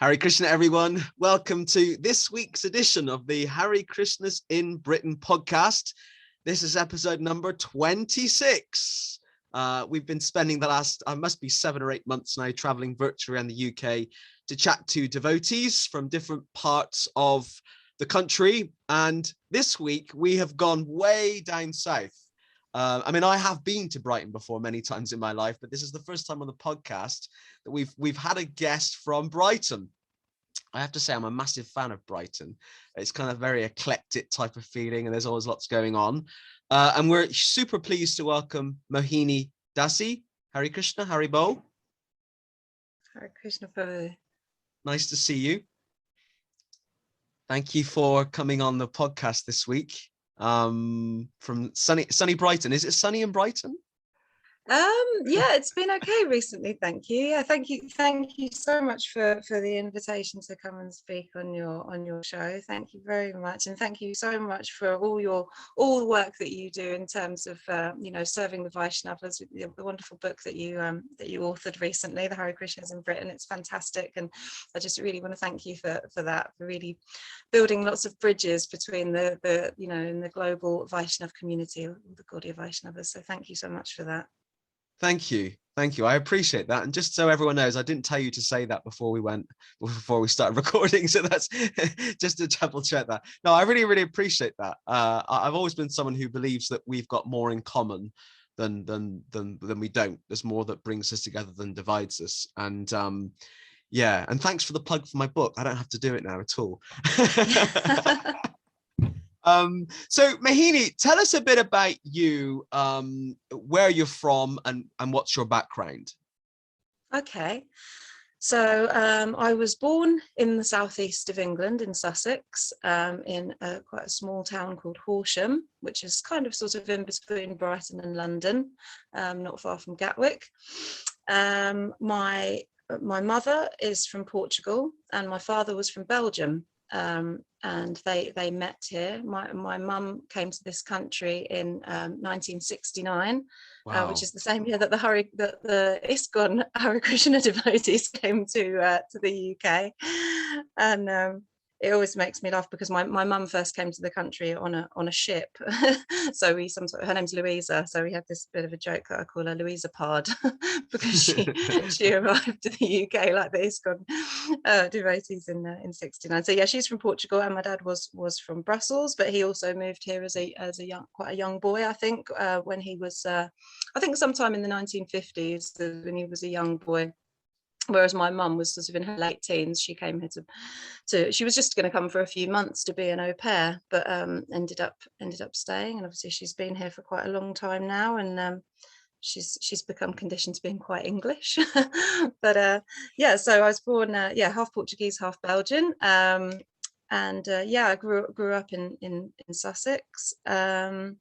Hare Krishna, everyone. Welcome to this week's edition of the Hare Krishnas in Britain podcast. This is episode number 26. We've been spending the last, must be 7 or 8 months now, traveling virtually around the UK to chat to devotees from different parts of the country. And this week we have gone way down south. I have been to Brighton before many times in my life, but this is the first time on the podcast that we've had a guest from Brighton. I have to say I'm a massive fan of Brighton. It's kind of very eclectic type of feeling, and there's always lots going on. And we're super pleased to welcome Mohini Dasi. Hare Krishna, Hare Bo. Hare Krishna, Prabhu. Nice to see you. Thank you for coming on the podcast this week. From sunny Brighton. Is it sunny in Brighton? Yeah, it's been okay recently, thank you. Yeah, thank you so much for the invitation to come and speak on your show. Thank you very much, and thank you so much for all the work that you do in terms of serving the Vaishnavas with the wonderful book that you authored recently, the Hare Krishnas in Britain. It's fantastic, and I just really want to thank you for that, for really building lots of bridges between the in the global Vaishnav community, the Gaudiya Vaishnavism. So thank you so much for that. Thank you. I appreciate that. And just so everyone knows, I didn't tell you to say that before we started recording. So that's just to double check that. No, I really, really appreciate that. I've always been someone who believes that we've got more in common than we don't. There's more that brings us together than divides us. And yeah, and thanks for the plug for my book. I don't have to do it now at all. So Mahini, tell us a bit about you, where you're from and what's your background. Okay, so I was born in the southeast of England, in Sussex, in quite a small town called Horsham, which is kind of sort of in between Brighton and London, not far from Gatwick. My mother is from Portugal and my father was from Belgium. And they met here. My mum came to this country in 1969, wow. Which is the same year that the ISKCON Hare Krishna devotees came to the UK. And it always makes me laugh because my mum first came to the country on a ship. So her name's Louisa. So we had this bit of a joke that I call her Louisa Pard because she arrived to the UK like the ISKCON devotees in 69. So yeah, she's from Portugal, and my dad was from Brussels, but he also moved here as quite a young boy. I think when he was sometime in the 1950s when he was a young boy. Whereas my mum was sort of in her late teens. She came here she was just going to come for a few months to be an au pair, but ended up staying. And obviously she's been here for quite a long time now, and she's become conditioned to being quite English. But yeah, so I was born half Portuguese, half Belgian, and I grew up in Sussex. I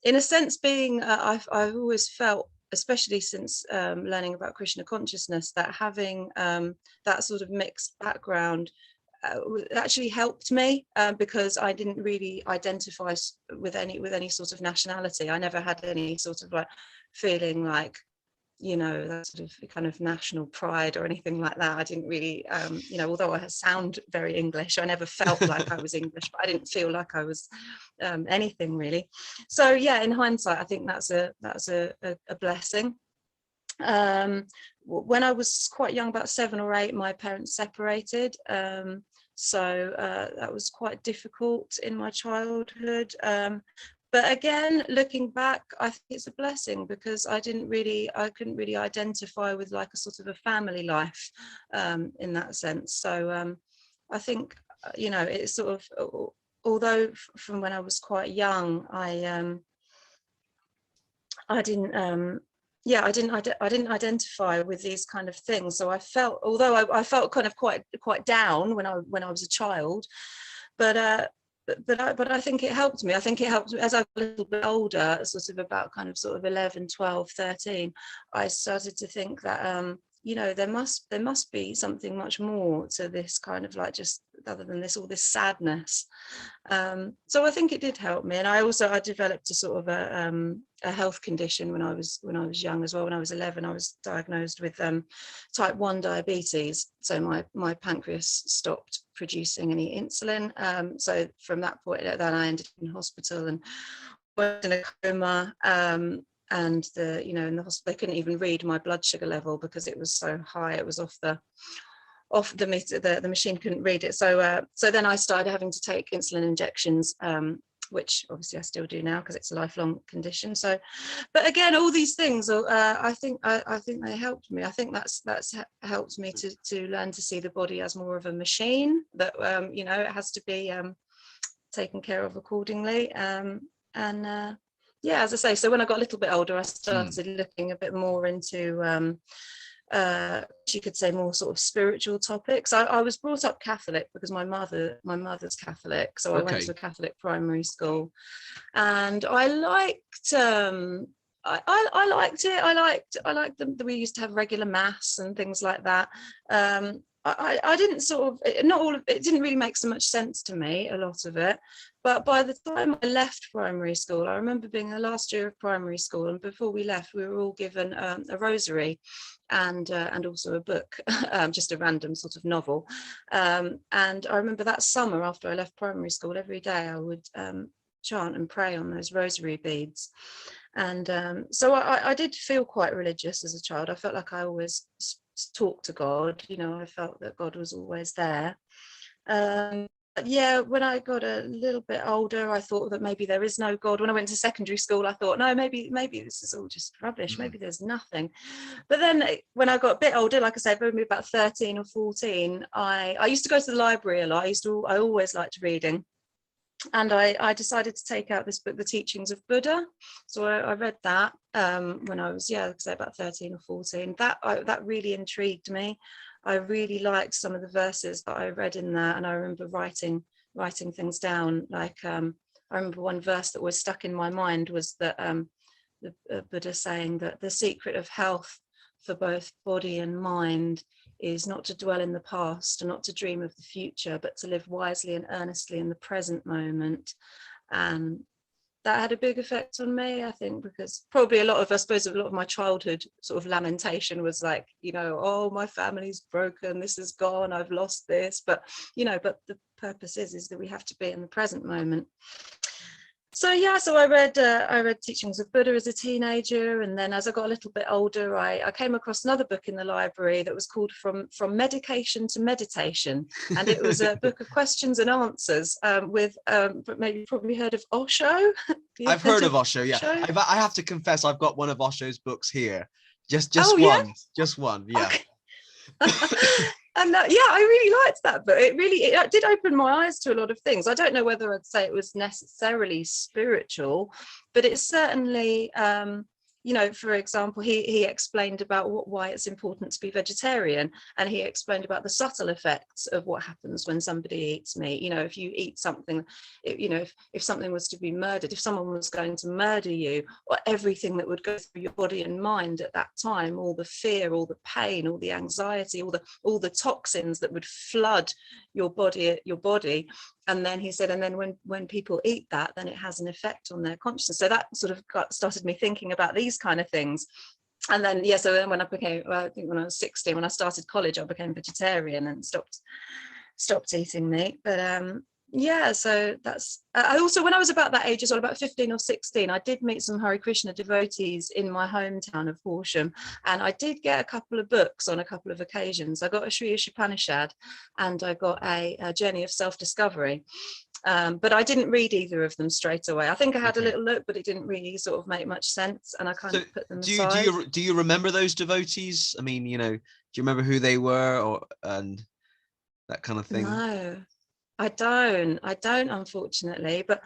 in a sense being I've always felt, especially since learning about Krishna Consciousness, that having that sort of mixed background actually helped me because I didn't really identify with any sort of nationality. I never had any sort of like feeling like, that sort of kind of national pride or anything like that. I didn't really, although I sound very English, I never felt like I was English, but I didn't feel like I was anything really. So yeah, in hindsight, I think that's a blessing. When I was quite young, about 7 or 8, my parents separated. So that was quite difficult in my childhood. But again, looking back, I think it's a blessing because I couldn't really identify with like a sort of a family life in that sense. So I think, it's sort of, although from when I was quite young, I didn't identify with these kind of things. So I felt, although I felt kind of quite down when I was a child, but I think it helped me. I think it helped as I got a little bit older, sort of 11, 12, 13, I started to think that, there must be something much more to this kind of like, just other than this, all this sadness. So I think it did help me. And I developed a sort of a health condition when I was young as well. When I was 11, I was diagnosed with type 1 diabetes. So my pancreas stopped producing any insulin. So from that point, then I ended in hospital and was in a coma. And in the hospital, they couldn't even read my blood sugar level because it was so high. It was off the meter. The machine couldn't read it. So then I started having to take insulin injections, which obviously I still do now because it's a lifelong condition. So, but again, all these things, I think they helped me. I think that's helped me to learn to see the body as more of a machine that it has to be taken care of accordingly. Yeah, as I say, so when I got a little bit older, I started looking a bit more into, you could say, more sort of spiritual topics. I was brought up Catholic because my mother's Catholic, so I went to a Catholic primary school, and I liked. I liked it. I liked them. We used to have regular mass and things like that. I didn't not all of it didn't really make so much sense to me, a lot of it. But by the time I left primary school, I remember being the last year of primary school, and before we left, we were all given a rosary and also a book, just a random sort of novel. And I remember that summer after I left primary school, every day I would chant and pray on those rosary beads. And so I did feel quite religious as a child. I felt like I always talked to God, I felt that God was always there. But yeah, when I got a little bit older, I thought that maybe there is no God. When I went to secondary school, I thought, no, maybe this is all just rubbish. Maybe there's nothing. But then when I got a bit older, like I said, maybe about 13 or 14, I used to go to the library a lot. I always liked reading. And I decided to take out this book, The Teachings of Buddha. So I read that when I was, about 13 or 14. That really intrigued me. I really liked some of the verses that I read in there, and I remember writing things down. Like I remember one verse that was stuck in my mind was that the Buddha saying that the secret of health for both body and mind is not to dwell in the past and not to dream of the future, but to live wisely and earnestly in the present moment. And that had a big effect on me, I think, because probably a lot of my childhood sort of lamentation was like, oh, my family's broken, this is gone, I've lost this. But but the purpose is that we have to be in the present moment. So I read Teachings of Buddha as a teenager, and then as I got a little bit older, I came across another book in the library that was called From Medication to Meditation, and it was a book of questions and answers with maybe you've probably heard of Osho. I've heard of Osho, yeah. I have to confess, I've got one of Osho's books here. Just one, yeah. Okay. And I really liked that book. It did open my eyes to a lot of things. I don't know whether I'd say it was necessarily spiritual, but it certainly, for example, he explained about why it's important to be vegetarian, and he explained about the subtle effects of what happens when somebody eats meat. If you eat something, if something was to be murdered, if someone was going to murder you, or everything that would go through your body and mind at that time, all the fear, all the pain, all the anxiety, all the toxins that would flood your body. And then he said, and then when people eat that, then it has an effect on their consciousness. So that sort of started me thinking about these kind of things. And then, so then when I think when I was 16, when I started college, I became vegetarian and stopped eating meat. But so that's, I also, when I was about that age as well, about 15 or 16, I did meet some Hare Krishna devotees in my hometown of Horsham, and I did get a couple of books on a couple of occasions. I got a Sri Upanishad and I got a Journey of Self-Discovery, but I didn't read either of them straight away. I think I had a little look, but it didn't really sort of make much sense, and I kind of put them aside. Do you remember those devotees? I mean, do you remember who they were and that kind of thing? No. I don't, unfortunately. But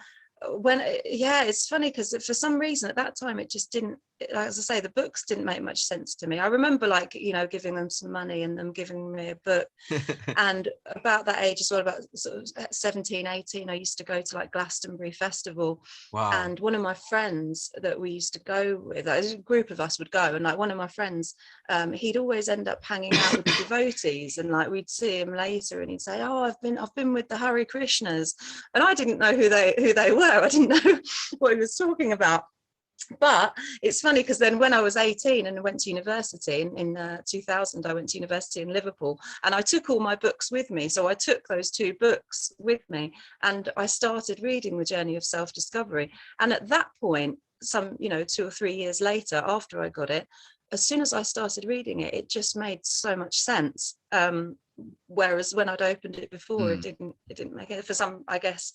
when, it's funny because for some reason at that time it just didn't as I say, the books didn't make much sense to me. I remember, like, you know, giving them some money and them giving me a book. And about that age as well, about sort of 17, 18, I used to go to like Glastonbury Festival. Wow. And one of my friends that we used to go with, a group of us would go, and like one of my friends, he'd always end up hanging out with the devotees, and like we'd see him later and he'd say, oh, I've been with the Hare Krishnas, and I didn't know who they were. I didn't know what he was talking about. But it's funny because then when I was 18 and went to university in 2000, I went to university in Liverpool, and I took all my books with me. So I took those 2 books with me, and I started reading The Journey of Self-Discovery. And at that point, some, you know, 2 or 3 years later, after I got it, as soon as I started reading it, it just made so much sense. Whereas when I'd opened it before, it didn't make it. For some, I guess,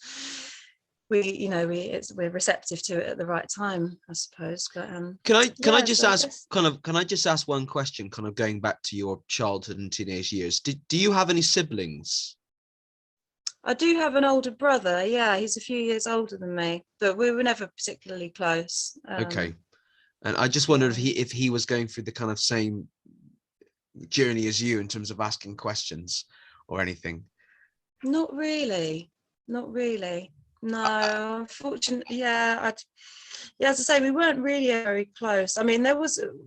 we're receptive to it at the right time, I suppose. But can I just ask one question, kind of going back to your childhood and teenage years? Do you have any siblings? I do have an older brother. Yeah, he's a few years older than me, but we were never particularly close. Okay, and I just wondered if he was going through the kind of same journey as you in terms of asking questions or anything. Not really. No, unfortunately, as I say, we weren't really very close. I mean,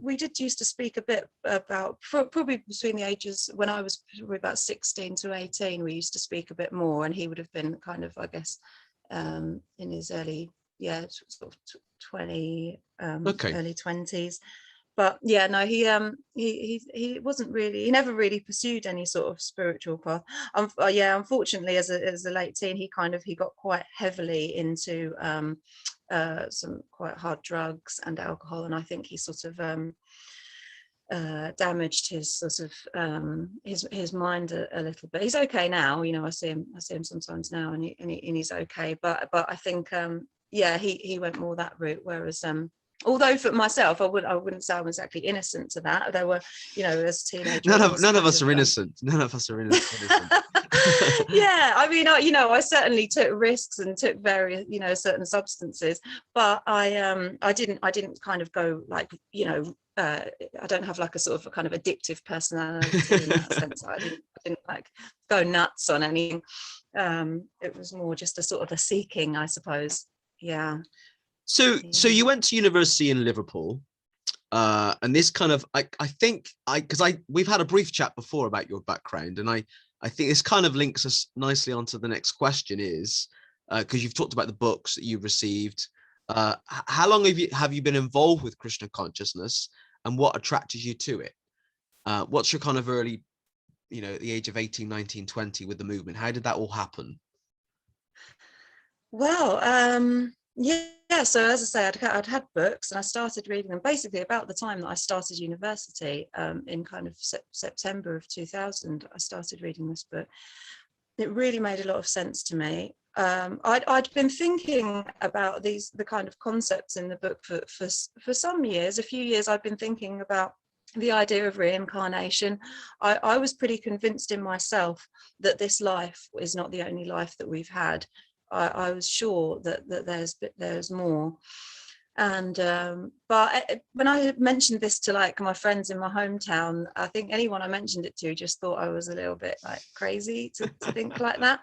we did used to speak a bit about, probably between the ages, when I was probably about 16 to 18, we used to speak a bit more, and he would have been kind of, I guess, in his early, sort of 20, early 20s. But yeah, no, he wasn't really, he never really pursued any sort of spiritual path. Unfortunately, as a late teen, he got quite heavily into some quite hard drugs and alcohol, and I think he sort of damaged his sort of his mind a little bit. He's okay now, you know. I see him sometimes now, and he's okay. But I think he went more that route, whereas although for myself, I wouldn't say I'm exactly innocent to that. There were, you know, as teenagers. None of us are innocent. None of us are innocent. Yeah, I mean, I certainly took risks and took various, you know, certain substances, but I didn't kind of go like, you know, I don't have like a sort of a kind of addictive personality in that sense. I didn't like go nuts on anything. It was more just a sort of a seeking, I suppose. Yeah. So you went to university in Liverpool, and this kind of, we've had a brief chat before about your background, and I think this kind of links us nicely onto the next question is, because you've talked about the books that you've received. How long have you been involved with Krishna Consciousness, and what attracted you to it? What's your kind of early, you know, at the age of 18, 19, 20 with the movement? How did that all happen? Well, yeah, so as I say, I'd had books, and I started reading them basically about the time that I started university, in kind of September of 2000. I started reading this book. It really made a lot of sense to me. I'd been thinking about the kind of concepts in the book for some years, a few years. I'd been thinking about the idea of reincarnation. I was pretty convinced in myself that this life is not the only life that we've had. I was sure that there's more. And but when I mentioned this to like my friends in my hometown, I think anyone I mentioned it to just thought I was a little bit like crazy to think like that.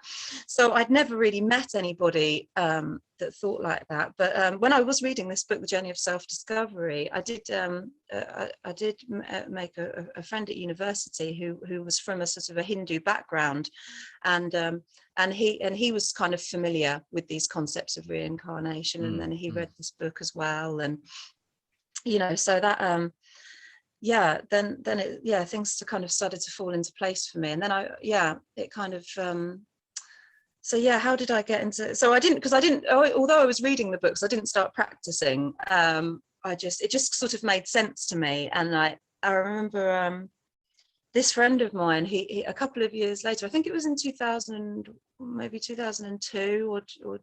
So I'd never really met anybody that thought like that. But when I was reading this book, The Journey of Self-Discovery, I did make a friend at university who was from a sort of a Hindu background, and he was kind of familiar with these concepts of reincarnation, and then he read this book as well, and you know, so that things kind of started to fall into place for me. And then it kind of how did I get into? So I didn't, although I was reading the books, I didn't start practicing. It just sort of made sense to me. And I remember this friend of mine, he a couple of years later, I think it was in 2000, maybe 2002 or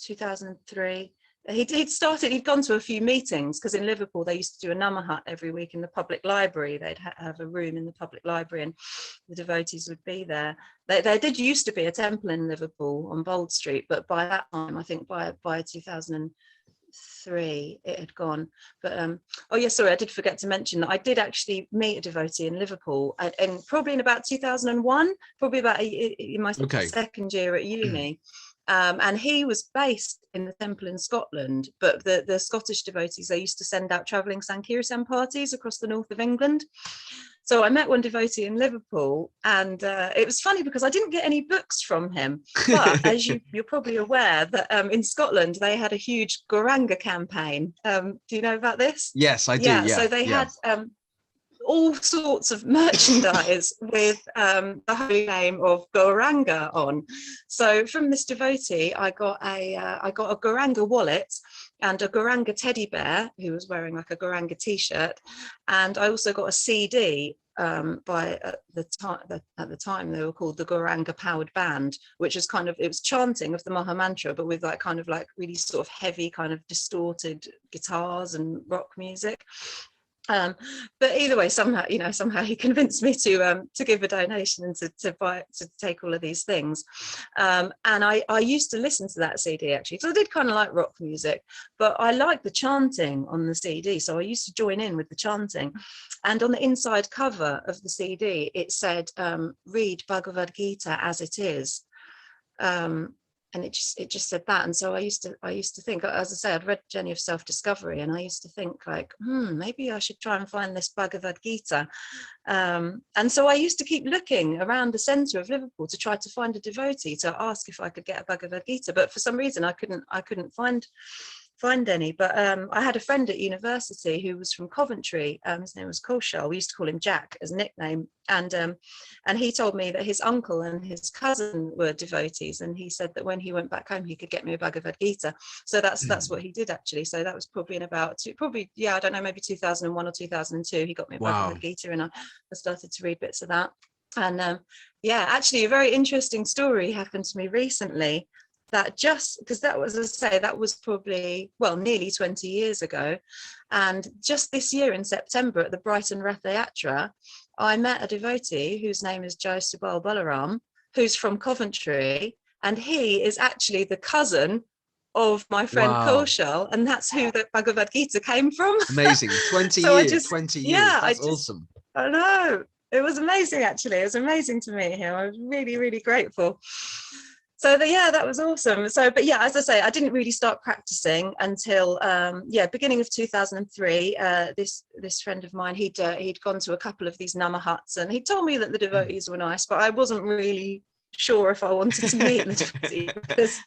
2003, he'd gone to a few meetings, because in Liverpool they used to do a Namahat every week in the public library. They'd have a room in the public library, and the devotees would be there. There did used to be a temple in Liverpool on Bold Street, but by that time, I think by 2000, 2003 it had gone. But oh yeah, sorry, I did forget to mention that I did actually meet a devotee in Liverpool, and probably in about 2001, probably about in my second year at uni. And he was based in the temple in Scotland, but the Scottish devotees, they used to send out travelling Sankirtan parties across the north of England. So I met one devotee in Liverpool, and it was funny because I didn't get any books from him. But as you're probably aware that in Scotland, they had a huge Gauranga campaign. Do you know about this? Yes, I do. Yeah. So they had all sorts of merchandise with the holy name of Gauranga on. So from this devotee, I got a Gauranga wallet and a Gauranga teddy bear who was wearing like a Gauranga t-shirt, and I also got a CD by at the time they were called the Gauranga Powered Band, which was it was chanting of the Maha Mantra, but with like kind of like really sort of heavy kind of distorted guitars and rock music. But either way, somehow he convinced me to give a donation and to take all of these things. And I used to listen to that CD actually, because I did kind of like rock music, but I liked the chanting on the CD. So I used to join in with the chanting. And on the inside cover of the CD, it said, read Bhagavad Gita as it is. And it just said that. And so I used to think, as I say, I'd read Journey of Self-Discovery, and I used to think like, maybe I should try and find this Bhagavad Gita. And so I used to keep looking around the centre of Liverpool to try to find a devotee to ask if I could get a Bhagavad Gita, but for some reason I couldn't find any. But I had a friend at university who was from Coventry. His name was Kaushal. We used to call him Jack as a nickname. And he told me that his uncle and his cousin were devotees, and he said that when he went back home he could get me a Bhagavad Gita. So that's what he did actually. So that was probably in about I don't know, maybe 2001 or 2002. He got me a Bhagavad Gita, and I started to read bits of that. And actually a very interesting story happened to me recently. That just because that was, as I say, that was probably, nearly 20 years ago. And just this year in September at the Brighton Ratha Yatra, I met a devotee whose name is Jai Subal Balaram, who's from Coventry. And he is actually the cousin of my friend Kaushal. And that's who the Bhagavad Gita came from. Amazing. 20 years. 20 years. Yeah, that's awesome. I know. It was amazing, actually. It was amazing to meet him. I was really, really grateful. So that was awesome. So, but yeah, as I say, I didn't really start practicing until beginning of 2003. This friend of mine, he'd gone to a couple of these nama huts, and he told me that the devotees were nice, but I wasn't really sure if I wanted to meet the devotees because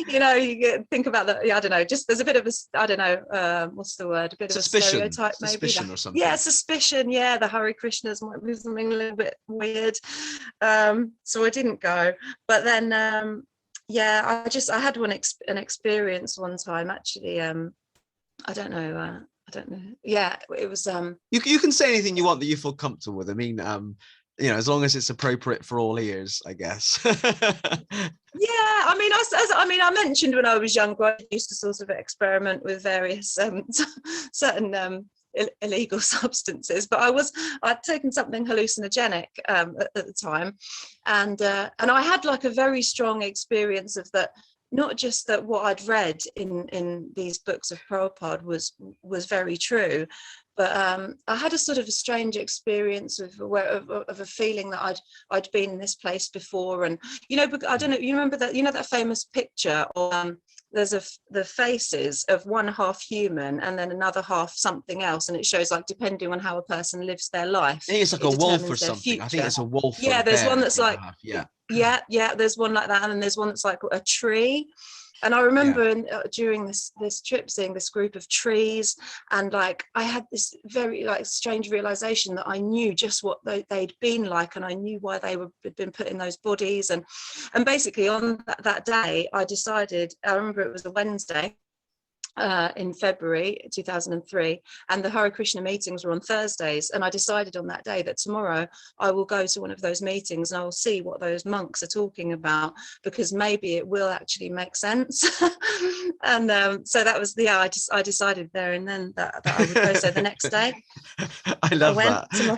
you think about that. I don't know. Just there's a bit of what's the word? A bit suspicion, of a stereotype, maybe. Suspicion or something. Yeah, suspicion. Yeah, the Hare Krishnas might be something a little bit weird. So I didn't go. But then, I had an experience one time actually. I don't know. Yeah, it was. You can say anything you want that you feel comfortable with. I mean, as long as it's appropriate for all ears, I guess. Yeah, I mentioned when I was younger, I used to sort of experiment with various certain illegal substances, but I'd taken something hallucinogenic at the time, and I had like a very strong experience of that. Not just that what I'd read in these books of Prabhupada was very true, but I had a sort of a strange experience of a feeling that I'd been in this place before, and I don't know, you remember that that famous picture of there's the faces of one half human and then another half something else, and it shows like depending on how a person lives their life. I think it's like a wolf or something. Future. I think it's a wolf. Yeah, there's one that's like yeah, there's one like that, and then there's one that's like a tree. And I remember during this trip seeing this group of trees, and like I had this very like strange realization that I knew just what they'd been like, and I knew why they had been put in those bodies. And basically on that day, I remember it was a Wednesday in February 2003, and the Hare Krishna meetings were on Thursdays, and I decided on that day that tomorrow I will go to one of those meetings and I will see what those monks are talking about, because maybe it will actually make sense. And so that was I decided there and then that I would go. So the next day I went to my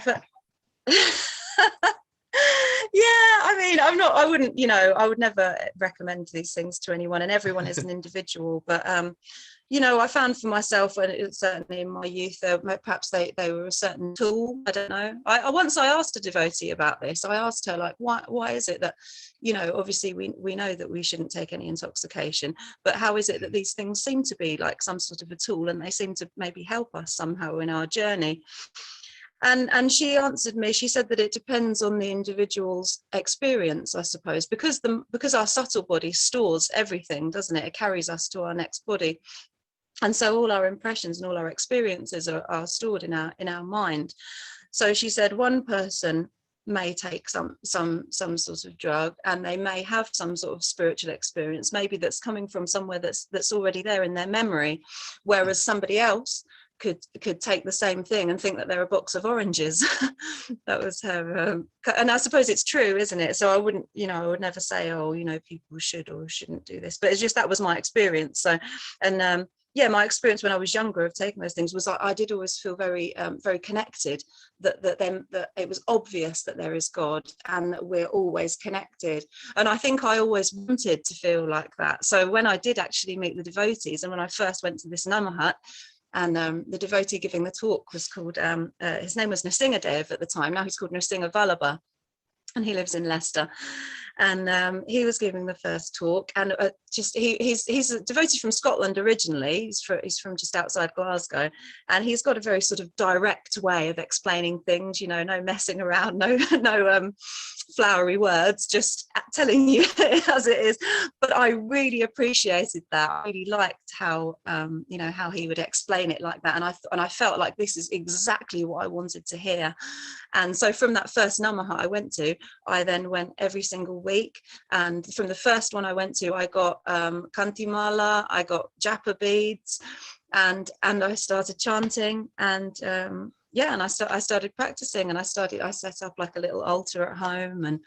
I mean, I wouldn't, I would never recommend these things to anyone, and everyone is an individual, but I found for myself, and it was certainly in my youth, perhaps they were a certain tool. I don't know. I asked a devotee about this. I asked her, like, why is it that, obviously we know that we shouldn't take any intoxication, but how is it that these things seem to be like some sort of a tool, and they seem to maybe help us somehow in our journey? And she answered me. She said that it depends on the individual's experience, I suppose, because our subtle body stores everything, doesn't it? It carries us to our next body. And so all our impressions and all our experiences are stored in our mind. So she said one person may take some sort of drug, and they may have some sort of spiritual experience, maybe that's coming from somewhere that's already there in their memory, whereas somebody else could take the same thing and think that they're a box of oranges. That was her, and I suppose it's true, isn't it? So I wouldn't, I would never say, people should or shouldn't do this, but it's just that was my experience. So, and my experience when I was younger of taking those things was I did always feel very very connected, that it was obvious that there is God and that we're always connected, and I think I always wanted to feel like that. So when I did actually meet the devotees, and when I first went to this Namahat, and the devotee giving the talk was called, his name was Nrsingadev at the time, now he's called Nrsinga Vallabha, and he lives in Leicester. And he was giving the first talk, and he's a devotee from Scotland originally. He's from just outside Glasgow, and he's got a very sort of direct way of explaining things. No messing around, no flowery words, just telling you as it is. But I really appreciated that. I really liked how how he would explain it like that, and I felt like this is exactly what I wanted to hear. And so from that first Namaha I went to, I then went every single week, and from the first one I went to, I got Kantimala, I got japa beads, and I started chanting, and and I started practicing, and I set up like a little altar at home, and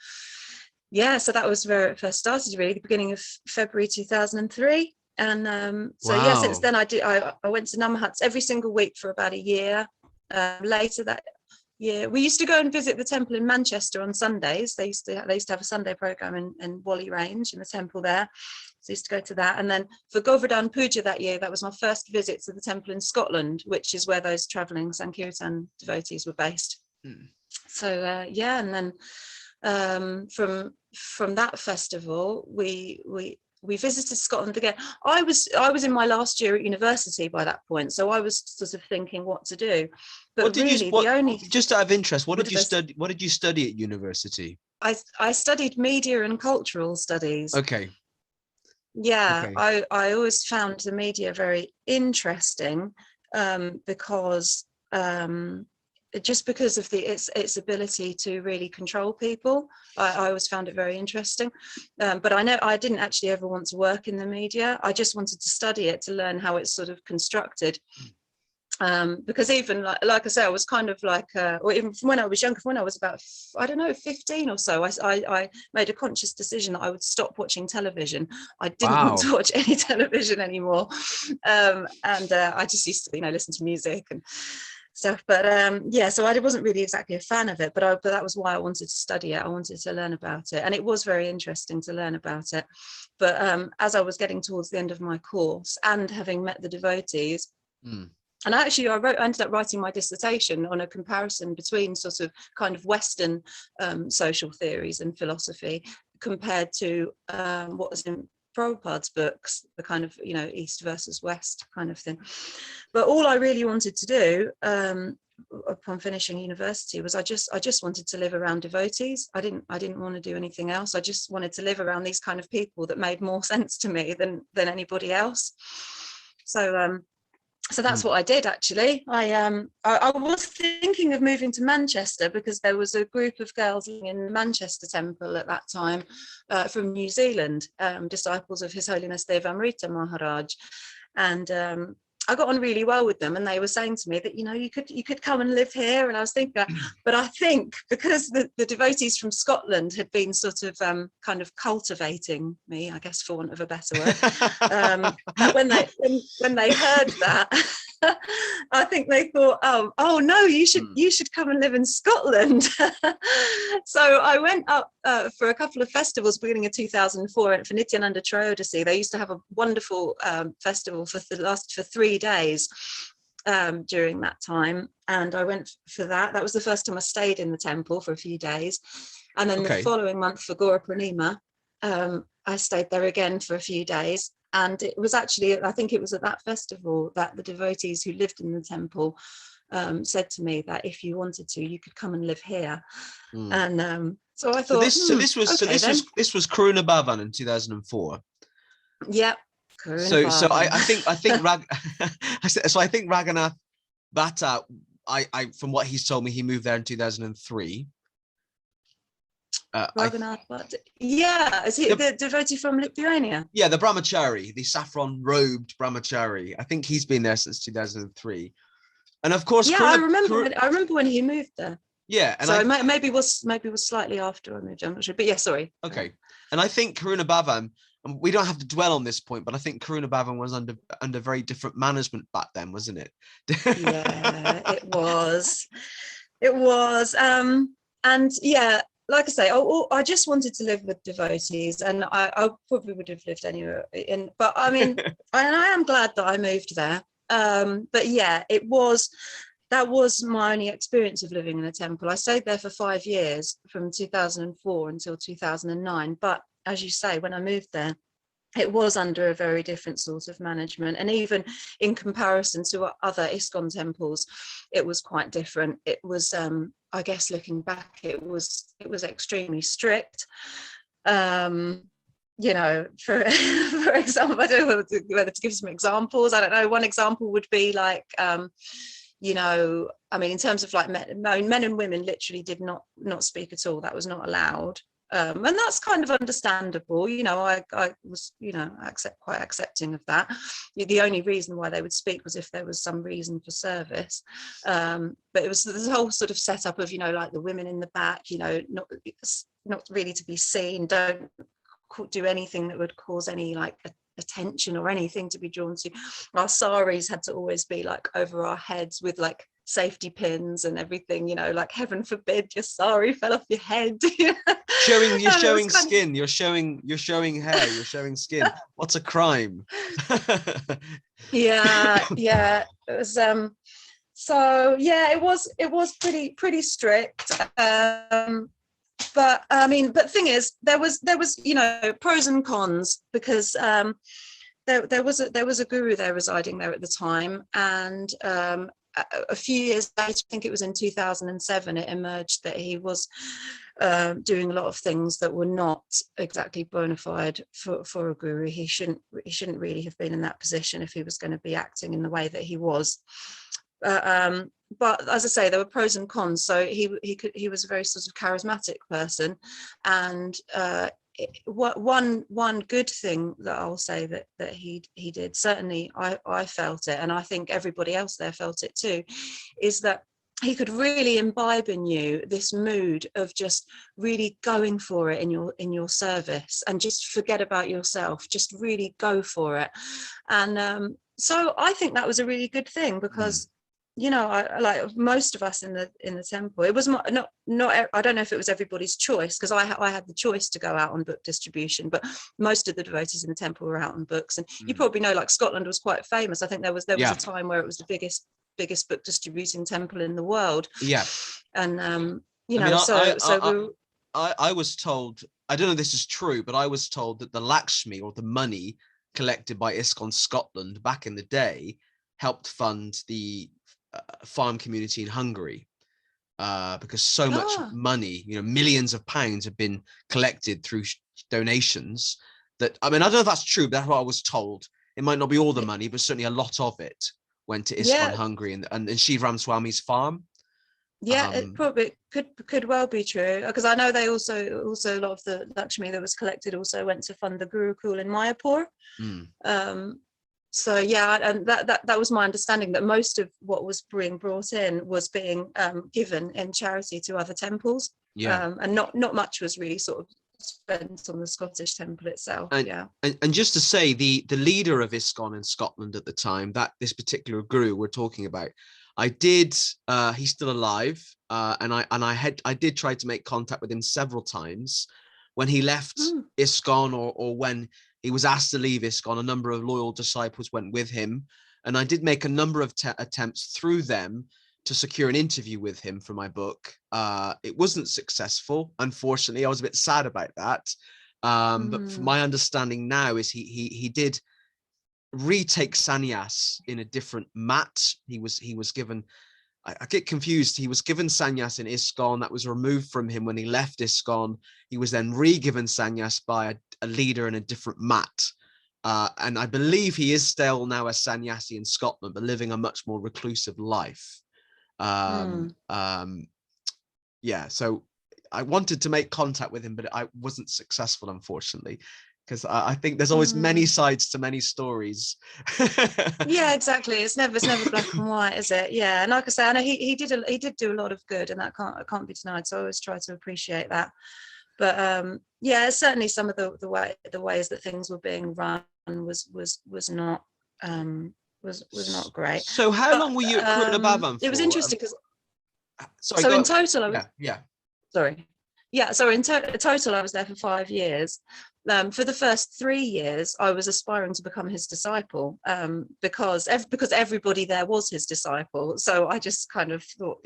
so that was where it first started, really, the beginning of February 2003. And since then I went to Namahats every single week for about a year. Later that year, we used to go and visit the temple in Manchester on Sundays. They used to have a Sunday program in Whalley Range in the temple there. So I used to go to that. And then for Govardhan Puja that year, that was my first visit to the temple in Scotland, which is where those travelling Sankirtan devotees were based. So and then from that festival, we visited Scotland again. I was in my last year at university by that point, so I was sort of thinking what to do. But just out of interest, what did you study? What did you study at university? I studied media and cultural studies. Okay. Yeah, okay. I always found the media very interesting because just because of its ability to really control people. I always found it very interesting, but I know I didn't actually ever want to work in the media. I just wanted to study it to learn how it's sort of constructed, because even like I say, I was kind of like, or even from when I was younger, when I was about 15 or so, I made a conscious decision that I would stop watching television. I didn't want to watch any television anymore, and I just used to listen to music and stuff, but so I wasn't really exactly a fan of it, but that was why I wanted to study it. I wanted to learn about it, and it was very interesting to learn about it. But as I was getting towards the end of my course and having met the devotees, and I ended up writing my dissertation on a comparison between sort of kind of Western social theories and philosophy compared to what was in Prabhupada's books, the kind of East versus West kind of thing. But all I really wanted to do upon finishing university was I just wanted to live around devotees. I didn't want to do anything else. I just wanted to live around these kind of people that made more sense to me than anybody else. So that's what I did, actually. I was thinking of moving to Manchester because there was a group of girls in the Manchester temple at that time from New Zealand, disciples of His Holiness Devamrita Maharaj. And I got on really well with them, and they were saying to me that, you could come and live here. And I was thinking, but I think because the devotees from Scotland had been sort of kind of cultivating me, I guess, for want of a better word, when they heard that, I think they thought, oh no, you should come and live in Scotland. So I went up for a couple of festivals beginning of 2004 at Fanaticism Triodocy. They used to have a wonderful festival for 3 days during that time, and I went for that. That was the first time I stayed in the temple for a few days, and then the following month for Gora Purnima, I stayed there again for a few days. And it was actually, I think it was at that festival that the devotees who lived in the temple said to me that if you wanted to, you could come and live here. And so I thought, this was Karuna Bhavan in 2004. Yeah. So I think so I think Raghunath Bhatta, I from what he's told me, he moved there in 2003. Raghunath Bhatta. Yeah, is he the devotee from Lithuania? Yeah, the brahmachari, the saffron robed brahmachari. I think he's been there since 2003. And of course, I remember when he moved there. Yeah, and so maybe it was slightly after I moved. I'm not sure, but yeah, sorry. Okay, and I think Karuna Bhavan, and we don't have to dwell on this point, but I think Karuna Bhavan was under very different management back then, wasn't it? Yeah, it was. It was. And yeah, like I say, I just wanted to live with devotees, and I probably would have lived anywhere. But I mean, and I am glad that I moved there. But yeah, that was my only experience of living in a temple. I stayed there for 5 years, from 2004 until 2009. But as you say, when I moved there, it was under a very different sort of management, and even in comparison to other ISKCON temples, it was quite different. It was, I guess, looking back, it was extremely strict. You know, for example, I don't know whether to give some examples. I don't know. One example would be like, you know, I mean, in terms of like men and women literally did not speak at all. That was not allowed. And that's kind of understandable, you know. I was, you know, quite accepting of that. The only reason why they would speak was if there was some reason for service. But it was this whole sort of setup of, you know, like the women in the back, you know, not really to be seen, don't do anything that would cause any like attention or anything to be drawn to. Our saris had to always be like over our heads with like safety pins and everything, you know, like heaven forbid your sari fell off your head. You're showing skin, you're showing hair, you're showing skin. What's a crime? yeah it was so yeah, it was pretty strict. But I mean, but thing is, there was, you know, pros and cons, because there was a guru there residing there at the time, and a few years later, I think it was in 2007, it emerged that he was doing a lot of things that were not exactly bona fide for a guru. He shouldn't really have been in that position if he was going to be acting in the way that he was. But as I say, there were pros and cons. So he was a very sort of charismatic person, and one good thing that I'll say that he did, certainly I felt it, and I think everybody else there felt it too, is that he could really imbibe in you this mood of just really going for it in your service, and just forget about yourself, just really go for it. And so I think that was a really good thing, because you know, like most of us in the temple, it was not I don't know if it was everybody's choice, because I had the choice to go out on book distribution, but most of the devotees in the temple were out on books. And you probably know, like, Scotland was quite famous. I think there was a time where it was the biggest book distributing temple in the world. Yeah. And you know, I was told, I don't know if this is true, but I was told that the Lakshmi, or the money collected by ISKCON Scotland back in the day, helped fund the farm community in Hungary, because so much money, you know, millions of pounds have been collected through donations. That, I mean, I don't know if that's true, but that's what I was told. It might not be all the money, but certainly a lot of it went to ISKCON Hungary and Shivram Swami's farm. Yeah, it probably could well be true, because I know they also a lot of the Lakshmi that was collected also went to fund the Gurukul in Mayapur. So yeah, and that was my understanding, that most of what was being brought in was being given in charity to other temples. And not much was really sort of spent on the Scottish temple itself. And, yeah. And just to say, the leader of ISKCON in Scotland at the time, that this particular guru we're talking about, he's still alive, and I did try to make contact with him several times. When he left ISKCON, or when he was asked to leave ISKCON, a number of loyal disciples went with him, and I did make a number of attempts through them to secure an interview with him for my book. It wasn't successful, unfortunately. I was a bit sad about that. But from my understanding now is he did retake sannyas in a different mat. He was given, I get confused. He was given sannyas in ISKCON, that was removed from him when he left ISKCON. He was then re-given sannyas by a leader in a different mat. And I believe he is still now a sannyasi in Scotland, but living a much more reclusive life. Yeah, so I wanted to make contact with him, but I wasn't successful, unfortunately, because I think there's always many sides to many stories. Yeah, exactly. It's never black and white, is it? Yeah, and like I say, I know he did do a lot of good, and that can't be denied. So I always try to appreciate that. But yeah, certainly some of the ways that things were being run was not not great. So how long were you at Karuna Bhavan for? It was interesting because sorry, in total I was in total I was there for 5 years. For the first 3 years I was aspiring to become his disciple, because everybody there was his disciple. So I just kind of thought,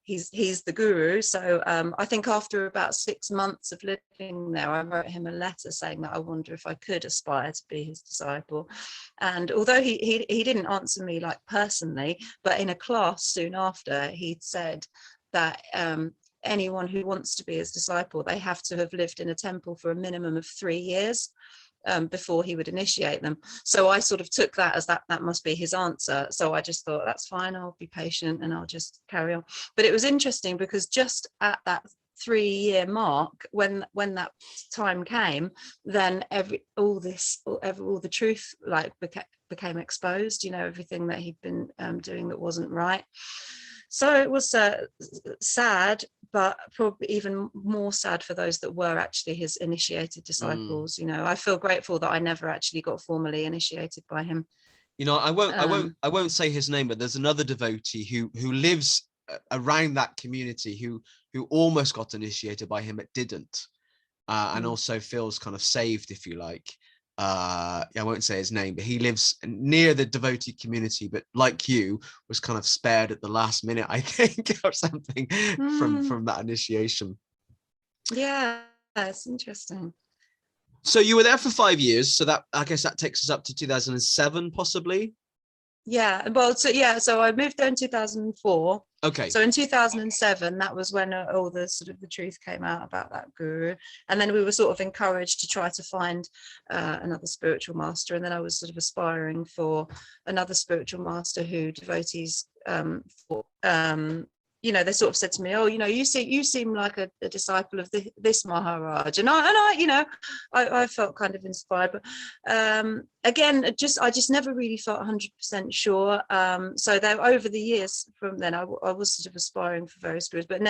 he's the guru. So I think after about 6 months of living there, I wrote him a letter saying that I wonder if I could aspire to be his disciple. And although he didn't answer me like personally, but in a class soon after, he'd said that anyone who wants to be his disciple, they have to have lived in a temple for a minimum of 3 years. Before he would initiate them. So I sort of took that as that must be his answer. So I just thought, that's fine, I'll be patient and I'll just carry on. But it was interesting because just at that 3-year mark, when that time came, then all the truth like became exposed, everything that he'd been doing that wasn't right. So it was sad, but probably even more sad for those that were actually his initiated disciples. I feel grateful that I never actually got formally initiated by him. I won't say his name, but there's another devotee who lives around that community who almost got initiated by him but didn't, and also feels kind of saved, if you like. I won't say his name, but he lives near the devotee community, but like you, was kind of spared at the last minute, I think, or something from that initiation. Yeah, that's interesting. So you were there for 5 years, so that, I guess that takes us up to 2007 possibly. Yeah, well, so I moved there in 2004. Okay. So in 2007, that was when all the sort of the truth came out about that guru, and then we were sort of encouraged to try to find another spiritual master, and then I was sort of aspiring for another spiritual master who devotees they sort of said to me, oh, you seem like a disciple of this Maharaj, and I felt kind of inspired, but again, I just never really felt 100% sure. So there, over the years from then, I was sort of aspiring for various gurus, but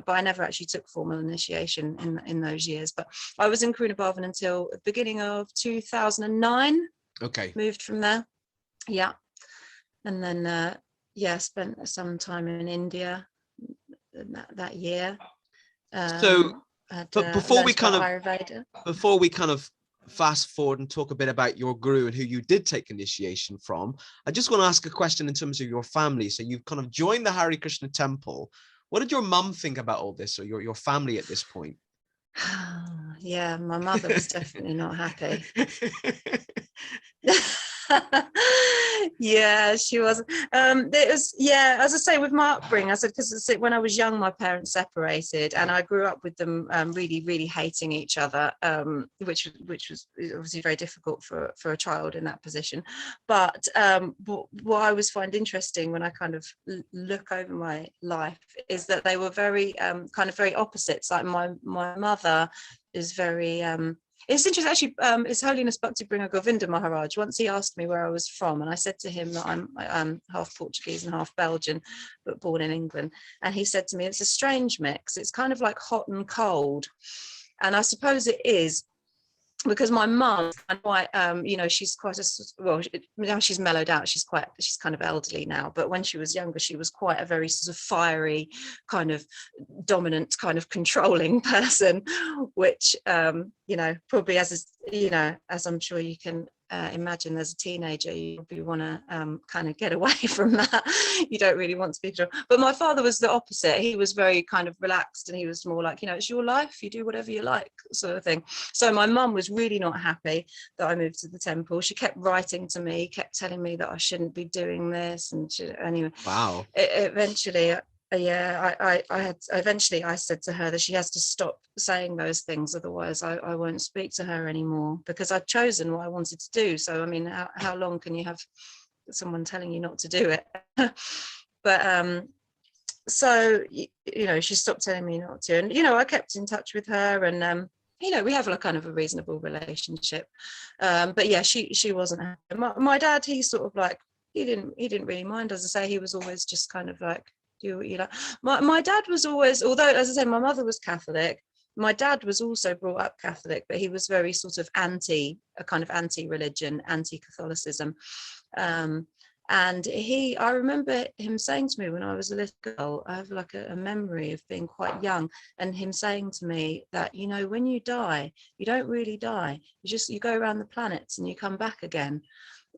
I never actually took formal initiation in those years. But I was in Karuna Bhavan until the beginning of 2009. Okay. Moved from there, yeah, and then spent some time in India that year. But before we kind of fast forward and talk a bit about your guru and who you did take initiation from, I just want to ask a question in terms of your family. So you've kind of joined the Hare Krishna temple. What did your mum think about all this, or your family at this point? Yeah, my mother was definitely not happy. Yeah, she was. It was, yeah, as I say, with my upbringing, I said, because when I was young, my parents separated, and I grew up with them really, really hating each other, which was obviously very difficult for a child in that position. But what I always find interesting when I kind of look over my life is that they were very kind of very opposites. Like my mother is very It's interesting, actually. His Holiness Bhakti Bringer Govinda Maharaj, once he asked me where I was from, and I said to him that I'm half Portuguese and half Belgian, but born in England. And he said to me, it's a strange mix. It's kind of like hot and cold. And I suppose it is, because my mum, quite, she's quite now she's mellowed out. She's kind of elderly now, but when she was younger, she was quite a very sort of fiery, kind of dominant, kind of controlling person, which, probably as I'm sure you can imagine, as a teenager, you probably want to kind of get away from that. You don't really want to be controlled. But my father was the opposite. He was very kind of relaxed, and he was more like, it's your life, you do whatever you like, sort of thing. So my mum was really not happy that I moved to the temple. She kept writing to me, kept telling me that I shouldn't be doing this, and anyway. Wow. Eventually, I said to her that she has to stop saying those things, otherwise I won't speak to her anymore, because I've chosen what I wanted to do. So I mean, how long can you have someone telling you not to do it? But so she stopped telling me not to, and I kept in touch with her, and we have a kind of a reasonable relationship. But yeah, she wasn't happy. My dad, he sort of like, he didn't really mind. As I say, he was always just kind of like, do what you like. My dad was always, although as I said, my mother was Catholic, my dad was also brought up Catholic, but he was very sort of anti-religion, anti-Catholicism. And I remember him saying to me when I was a little girl, I have like a memory of being quite young, and him saying to me that, when you die, you don't really die. You go around the planets and you come back again.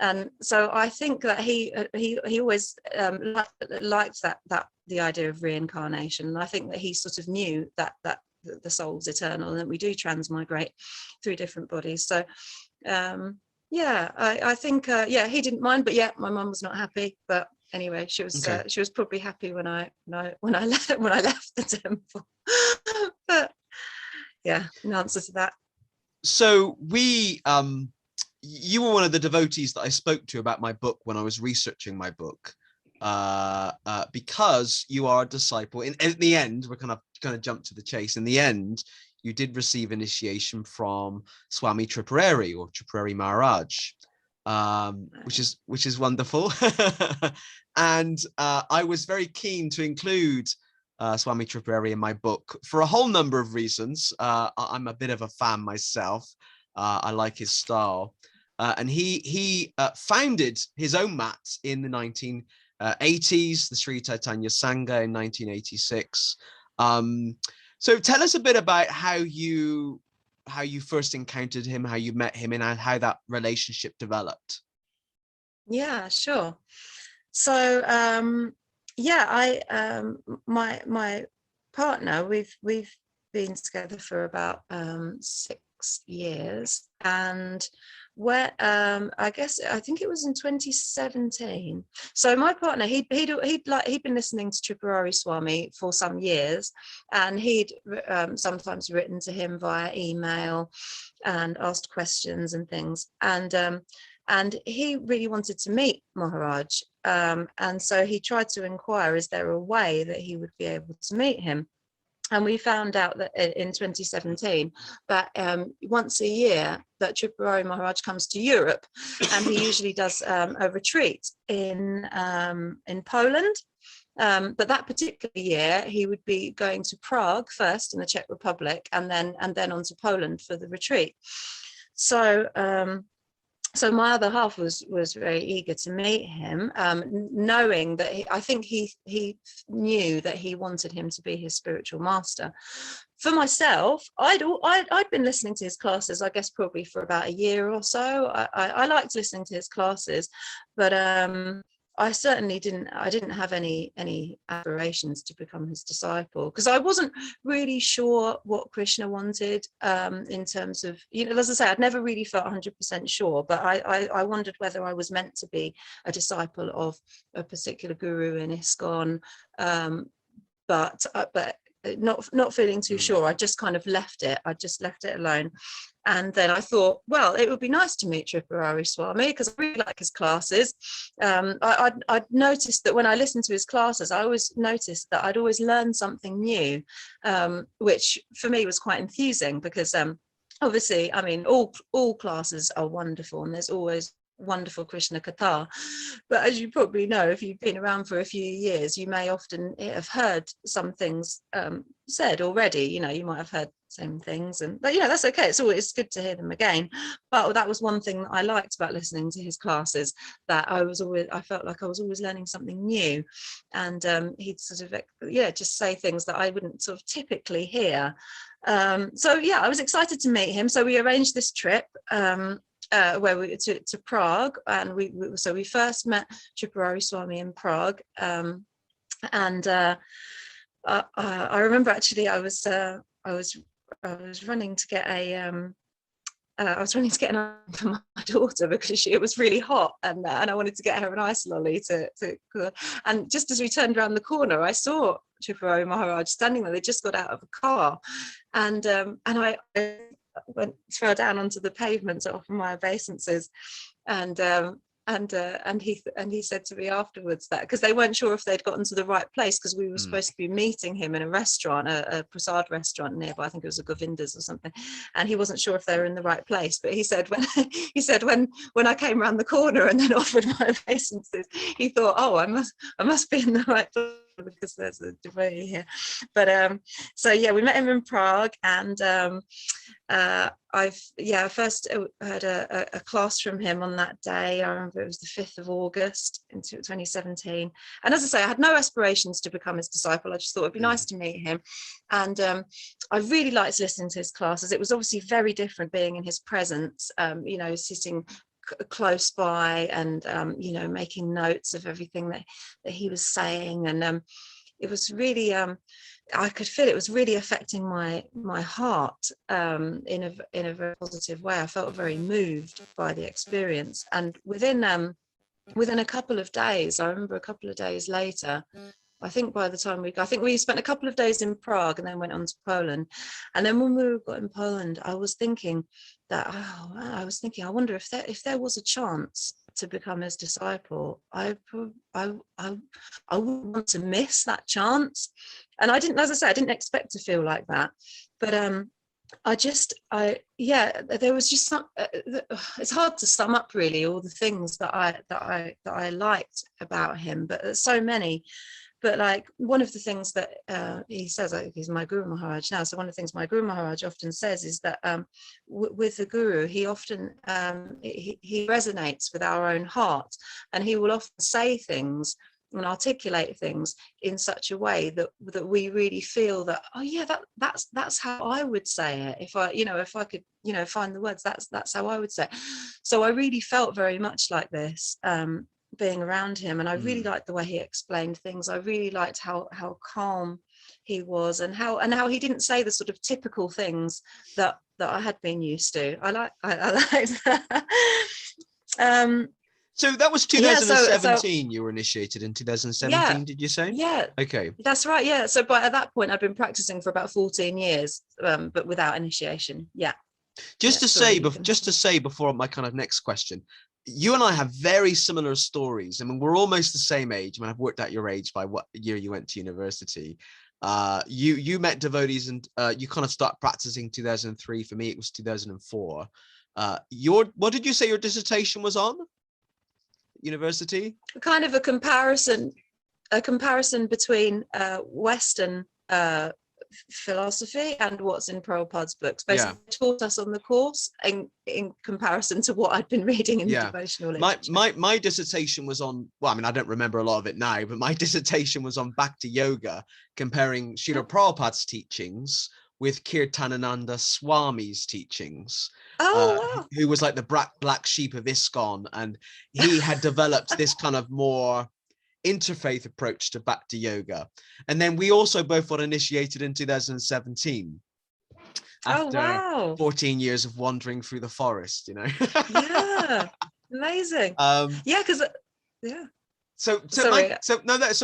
And so I think that he always liked that the idea of reincarnation. And I think that he sort of knew that the soul's eternal, and that we do transmigrate through different bodies. So I think he didn't mind, but yeah, my mum was not happy. But anyway, she was probably happy when I left the temple. But yeah, in answer to that. So you were one of the devotees that I spoke to about my book when I was researching my book, because you are a disciple. In the end, we're kind of going to jump to the chase. In the end, you did receive initiation from Swami Tripurari, or Tripurari Maharaj, which is wonderful. And I was very keen to include Swami Tripurari in my book for a whole number of reasons. I'm a bit of a fan myself. I like his style. And he founded his own mat in the 1980s, the Sri Chaitanya Sangha in 1986. So tell us a bit about how you first encountered him, how you met him, and how that relationship developed. Yeah, sure. So my partner, we've been together for about 6 years, and I think it was in 2017. So my partner, he'd been listening to Tripurari Swami for some years, and he'd sometimes written to him via email and asked questions and things, and he really wanted to meet Maharaj, and so he tried to inquire, is there a way that he would be able to meet him? And we found out that in 2017 that once a year that Tripurari Maharaj comes to Europe, and he usually does a retreat in Poland. But that particular year, he would be going to Prague first in the Czech Republic, and then on to Poland for the retreat. So my other half was very eager to meet him, knowing that I think he knew that he wanted him to be his spiritual master. For myself, I'd been listening to his classes, I guess probably for about a year or so. I liked listening to his classes, but I certainly didn't have any aspirations to become his disciple, because I wasn't really sure what Krishna wanted in terms of, as I say, I'd never really felt 100% sure, but I wondered whether I was meant to be a disciple of a particular guru in ISKCON, but not feeling too sure. I just kind of left it. I just left it alone. And then I thought, well, it would be nice to meet Tripurari Swami, because I really like his classes. I'd noticed that when I listened to his classes, I always noticed that I'd always learn something new, which for me was quite enthusing, because obviously, I mean, all classes are wonderful, and there's always wonderful Krishna Katha. But as you probably know, if you've been around for a few years, you may often have heard some things said already. You know, you might have heard same things, but you know, that's okay. It's always good to hear them again. But that was one thing that I liked about listening to his classes, that I felt like I was always learning something new. And he'd sort of, just say things that I wouldn't sort of typically hear. So yeah, I was excited to meet him. So we arranged this trip where we to Prague, and we first met Tripurari Swami in Prague, and I remember actually I was running to get an ice for my daughter, because it was really hot, and I wanted to get her an ice lolly to and just as we turned around the corner, I saw Tripurari Maharaj standing there. They just got out of a car, and I fell down onto the pavement off my obeisances, and he said to me afterwards that, because they weren't sure if they'd gotten to the right place, because we were supposed to be meeting him in a restaurant, a prasad restaurant nearby. I think it was a Govinda's or something, and he wasn't sure if they were in the right place. But he said when I came around the corner and then offered my obeisances, he thought, oh, I must be in the right place, because there's a devotee here. But so yeah, we met him in Prague, and I first heard a class from him on that day. I remember it was the 5th of August in 2017. And as I say, I had no aspirations to become his disciple. I just thought it'd be nice to meet him. And I really liked listening to his classes. It was obviously very different being in his presence, sitting close by and, making notes of everything that he was saying. And it was really, I could feel it was really affecting my heart in a very positive way. I felt very moved by the experience. And within a couple of days, I remember a couple of days later, I think by the time we spent a couple of days in Prague and then went on to Poland. And then when we got in Poland, I was thinking I wonder if there was a chance to become his disciple, I wouldn't want to miss that chance. And I didn't, as I said, I didn't expect to feel like that. But there was just some, it's hard to sum up really all the things that I liked about him, but there's so many. But like one of the things that he says, he's my Guru Maharaj now. So one of the things my Guru Maharaj often says is that with the Guru, he often he resonates with our own heart, and he will often say things and articulate things in such a way that we really feel that, oh yeah, that's how I would say it. If I could find the words, that's how I would say it. So I really felt very much like this. Being around him, and I really liked the way he explained things. I really liked how calm he was, and how he didn't say the sort of typical things that I had been used to. I liked that. So that was 2017. You were initiated in 2017, did you say? Yeah. Okay. That's right. Yeah. So at that point, I'd been practicing for about 14 years, but without initiation. Yeah. Just to say before my kind of next question, you and I have very similar stories. I mean, we're almost the same age. I mean, I've worked out your age by what year you went to university. You met devotees and you kind of start practicing 2003. For me, it was 2004. What did you say your dissertation was on? University? Kind of a comparison between Western philosophy and what's in Prabhupada's books. Basically, taught us on the course in comparison to what I'd been reading in the devotional literature. My dissertation was on, well, I mean, I don't remember a lot of it now, but my dissertation was on Bhakti Yoga, comparing Srila Prabhupada's teachings with Kirtanananda Swami's teachings. Wow. Who was like the black sheep of ISKCON, and he had developed this kind of more interfaith approach to Bhakti Yoga. And then we also both got initiated in 2017 after 14 years of wandering through the forest, Yeah, amazing. So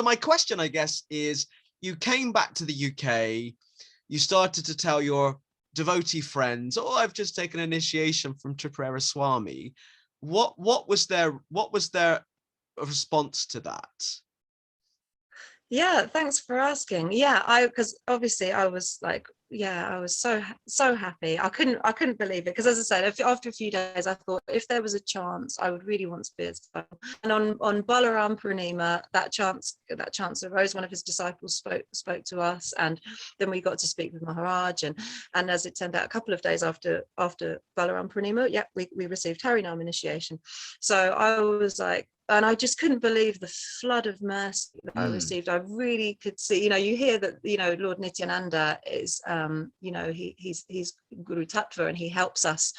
my question, I guess, is you came back to the UK, you started to tell your devotee friends, oh, I've just taken initiation from Tripurari Swami. What was their response to that? Yeah, thanks for asking. Yeah, because obviously I was like, I was so happy. I couldn't believe it, because as I said, after a few days I thought, if there was a chance, I would really want to be a disciple. And on Balaram Purnima, that chance arose. One of his disciples spoke to us, and then we got to speak with Maharaj, and as it turned out, a couple of days after Balaram Purnima, we received Harinam initiation. So I was like, and I just couldn't believe the flood of mercy that I received. I really could see, you hear that, Lord Nityananda is, he's Guru Tattva, and he helps us,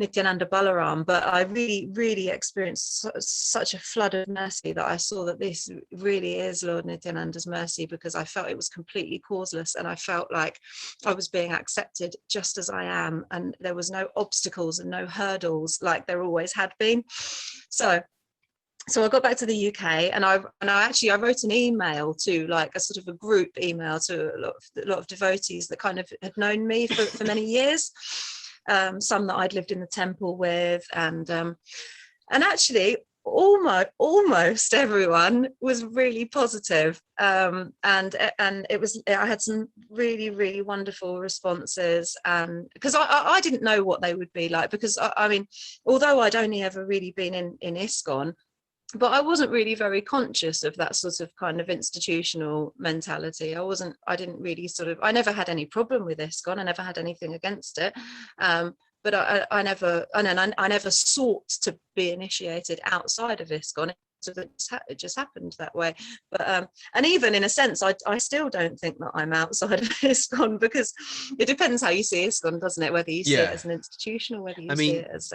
Nityananda Balaram. But I really, really experienced such a flood of mercy that I saw that this really is Lord Nityananda's mercy, because I felt it was completely causeless, and I felt like I was being accepted just as I am, and there was no obstacles and no hurdles like there always had been. So I got back to the UK, and I wrote an email to, like, a sort of a group email to a lot of devotees that kind of had known me for many years, some that I'd lived in the temple with, and actually almost everyone was really positive, and it was, I had some really, really wonderful responses, and because I didn't know what they would be like, because I mean, although I'd only ever really been in ISKCON, but I wasn't really very conscious of that sort of kind of institutional mentality. I didn't really I never had any problem with ISKCON. I never had anything against it. But I never sought to be initiated outside of ISKCON. So it just happened that way. But and even in a sense, I still don't think that I'm outside of ISKCON, because it depends how you see ISKCON, doesn't it? Whether you see it as an institution, or whether you see it as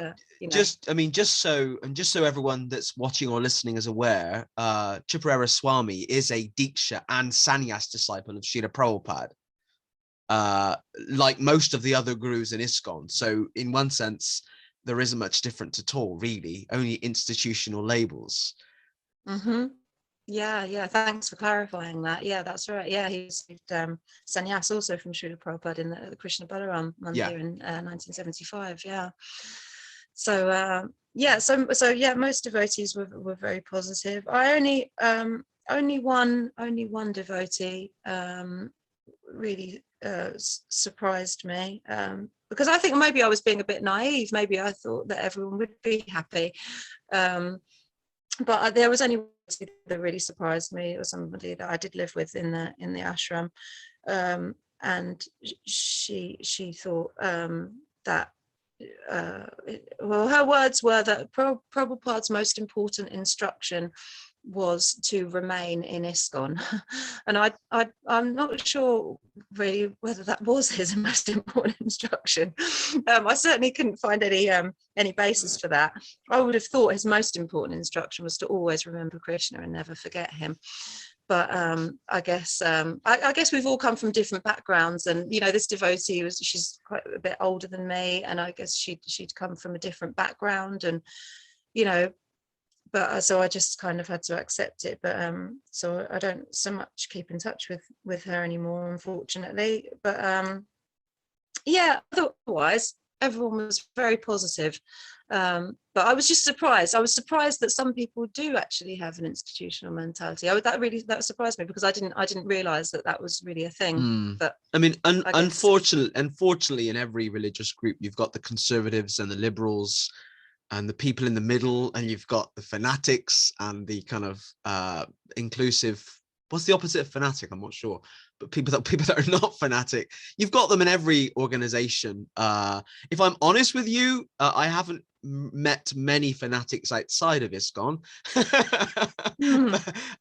just so everyone that's watching or listening is aware, Tripurari Swami is a Diksha and Sannyas disciple of Srila Prabhupada, like most of the other gurus in ISKCON. So in one sense, there isn't much different at all, really, only institutional labels. Mm-hmm. Yeah. Thanks for clarifying that. Yeah, that's right. Yeah, he received sannyas also from Srila Prabhupada in the Krishna Balaram Mandir in 1975. Yeah. So most devotees were very positive. I only one devotee really surprised me, because I think maybe I was being a bit naive. Maybe I thought that everyone would be happy. But there was only one that really surprised me. It was somebody that I did live with in the ashram, and she thought that her words were that Prabhupada's most important instruction was to remain in ISKCON, and I'm not sure really whether that was his most important instruction. I certainly couldn't find any basis for that. I would have thought his most important instruction was to always remember Krishna and never forget him. But I guess we've all come from different backgrounds, and this devotee she's quite a bit older than me, and I guess she'd come from a different background, and but so I just kind of had to accept it. But so I don't so much keep in touch with her anymore, unfortunately. But otherwise everyone was very positive. But I was just surprised. I was surprised that some people do actually have an institutional mentality. That surprised me, because I didn't realize that was really a thing. But I mean, unfortunately, in every religious group, you've got the conservatives and the liberals and the people in the middle, and you've got the fanatics and the kind of inclusive. What's the opposite of fanatic? I'm not sure, but people that are not fanatic. You've got them in every organization. If I'm honest with you, I haven't met many fanatics outside of ISKCON.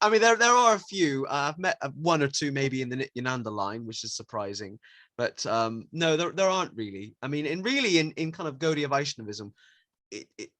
I mean, there are a few. I've met one or two maybe in the Nityananda line, which is surprising. But no, there aren't really. I mean, in kind of Gaudiya Vaishnavism,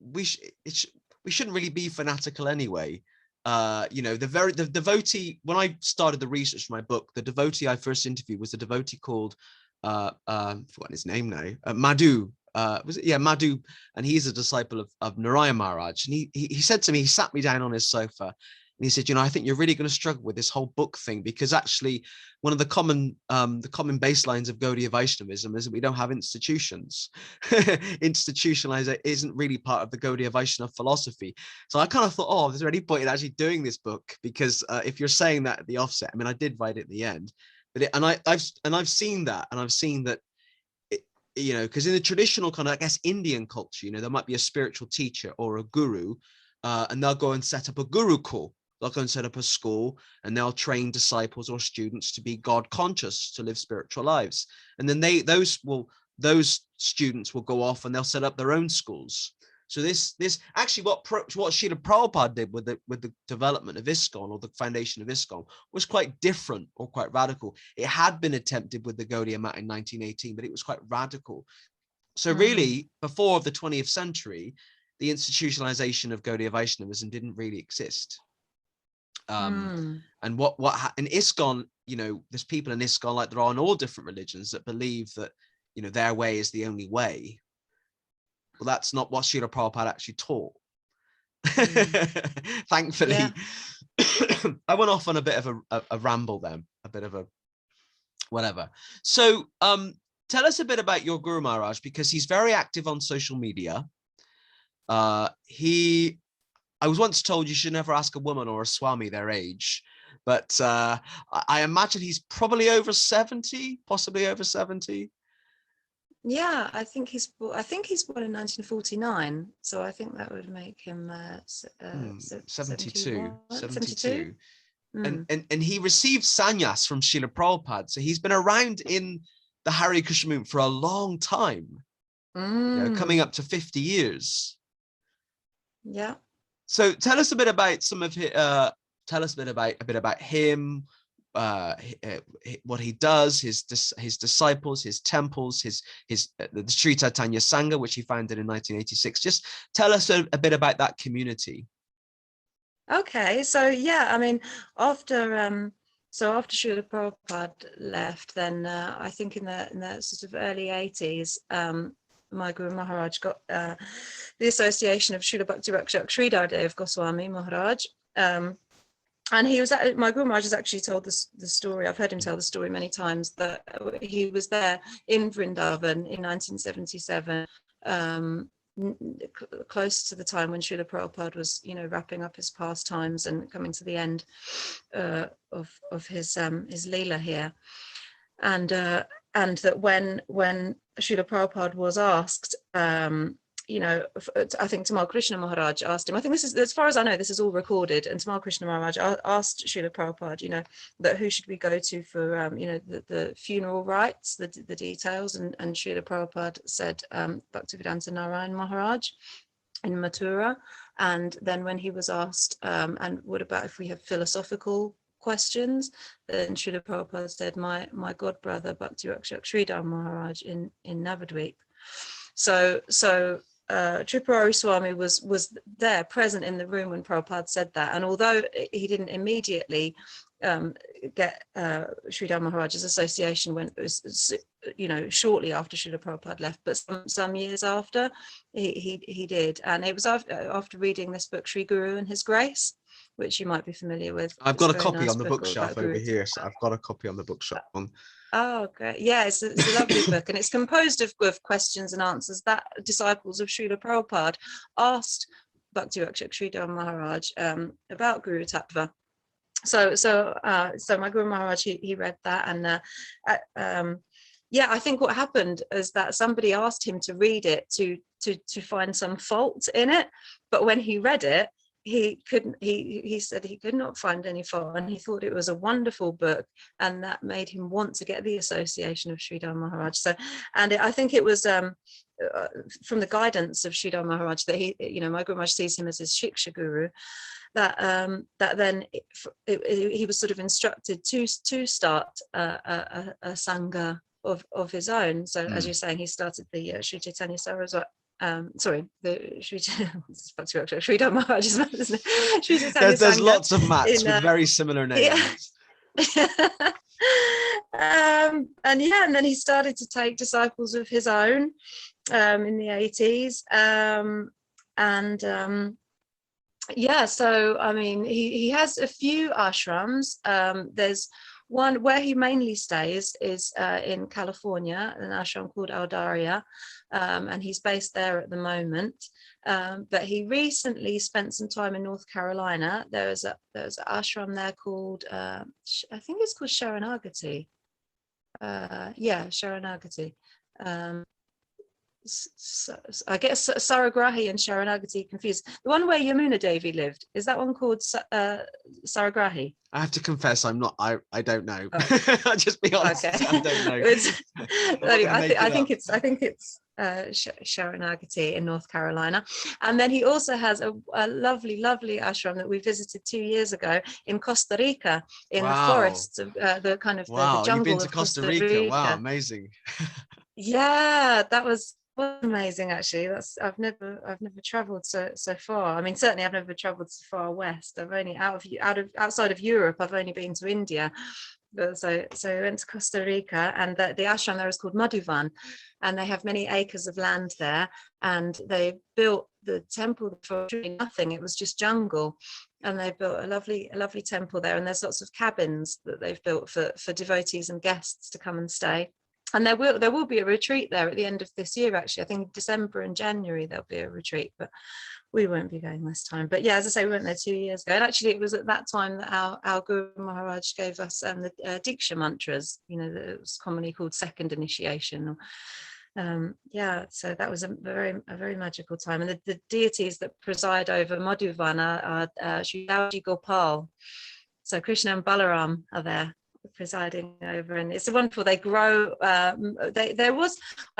we shouldn't really be fanatical anyway. The devotee, when I started the research for my book, the devotee I first interviewed was a devotee called I've forgotten his name now, Madhu. Madhu, and he's a disciple of Narayana Maharaj. And he said to me, he sat me down on his sofa, and he said, I think you're really going to struggle with this whole book thing, because actually one of the common baselines of Gaudiya Vaishnavism is that we don't have institutions. Institutionalization isn't really part of the Gaudiya Vaishnava philosophy. So I kind of thought, is there any point in actually doing this book? Because if you're saying that at the offset, I mean, I did write it at the end, I've seen that, because in the traditional kind of, I guess, Indian culture, there might be a spiritual teacher or a guru, and they'll go and set up a gurukul. They'll go and set up a school, and they'll train disciples or students to be God conscious, to live spiritual lives. And then those students will go off and they'll set up their own schools. So this actually what Srila Prabhupada did with the development of ISKCON, or the foundation of ISKCON, was quite different, or quite radical. It had been attempted with the Gaudiya Math in 1918, but it was quite radical. So really, before the 20th century, the institutionalization of Gaudiya Vaishnavism didn't really exist. And in ISKCON, there's people in ISKCON, like there are in all different religions, that believe that their way is the only way. Well, that's not what Srila Prabhupada actually taught. Thankfully. Yeah. I went off on a bit of a ramble then, a bit of a whatever. So tell us a bit about your Guru Maharaj, because he's very active on social media. I was once told you should never ask a woman or a Swami their age, but I imagine he's probably over 70, possibly over 70. Yeah, I think he's born in 1949, so I think that would make him 72. And he received sannyas from Srila Prabhupada, so he's been around in the Hare Krishna movement for a long time, coming up to 50 years. Yeah. So tell us a bit about some of his, a bit about him, what he does, his disciples, his temples, the Sri Chaitanya Sangha, which he founded in 1986. Just tell us a bit about that community. Okay, so yeah, I mean, after Srila Prabhupada left, then I think in the sort of early 80s, my Guru Maharaj got the association of Srila Bhakti Rakshak Sridhar Goswami Maharaj. And he was my Guru Maharaj has actually told the story. I've heard him tell the story many times, that he was there in Vrindavan in 1977, close to the time when Srila Prabhupada was, wrapping up his pastimes and coming to the end of his Leela here, and that when Srila Prabhupada was asked, I think Tamal Krishna Maharaj asked him, I think this is, as far as I know, this is all recorded, and Tamal Krishna Maharaj asked Srila Prabhupada, that who should we go to for, the funeral rites, the details, and Srila Prabhupada said Bhaktivedanta Narayan Maharaj in Mathura. And then when he was asked, and what about if we have philosophical questions, then Srila Prabhupada said, my god brother Bhakti Rakshak Sridhar Maharaj in Navadvip. So Tripurari Swami was there, present in the room when Prabhupada said that, and although he didn't immediately get Sridhar Maharaj's association when it was, shortly after Srila Prabhupada left, but some years after, he did, and it was after reading this book, Sri Guru and His Grace, which you might be familiar with. I've got a copy on the bookshelf over here, so I've got a copy on the bookshelf on. Oh, great. Yeah, it's a lovely book, and it's composed of questions and answers that disciples of Srila Prabhupada asked Bhakti Rakshak Sridhar Maharaj about Guru Tattva. So my Guru Maharaj, he read that, and I think what happened is that somebody asked him to read it to find some fault in it, but when he read it, he said he could not find any fault, and he thought it was a wonderful book, and that made him want to get the association of Sridhar Maharaj. So, and I think it was from the guidance of Sridhar Maharaj that my Guru Maharaj sees him as his Shiksha Guru, that then he was sort of instructed to start a Sangha of his own. So as you're saying, he started the Sri Chaitanya Sangha. The Sridhar Maharaj. There's lots of mats with very similar names. Yeah. And then he started to take disciples of his own in the 80s. So I mean, he has a few ashrams. There's one where he mainly stays is in California, an ashram called Audarya, and he's based there at the moment. But he recently spent some time in North Carolina. There's an ashram there called, I think it's called Sharanagati. Sharanagati. I get Saragrahi and Sharanagati confused. The one where Yamuna Devi lived, is that one called Saragrahi? I have to confess, I don't know. Oh. I'll just be honest. Okay. I don't know. I think it's Sharanagati in North Carolina. And then he also has a lovely ashram that we visited 2 years ago in Costa Rica, in the forests of the kind of the jungle. You've been to of Costa Rica. Wow, amazing. Yeah, that was amazing, actually. I've never traveled so far. I mean, certainly I've never traveled so far west. I've only outside of Europe, I've only been to India. But so we went to Costa Rica, and the ashram there is called Madhuvan, and they have many acres of land there, and they built the temple for nothing. It was just jungle, and they built a lovely temple there, and there's lots of cabins that they've built for devotees and guests to come and stay. And there will be a retreat there at the end of this year, actually. I think December and January there'll be a retreat, but we won't be going this time. But yeah, as I say, we went there 2 years ago, and actually it was at that time that our Guru Maharaj gave us the Diksha mantras, that was commonly called second initiation. So that was a very magical time. And the deities that preside over Madhuvan are Sri Gopal. So Krishna and Balaram are there presiding over, and it's wonderful. They grow. I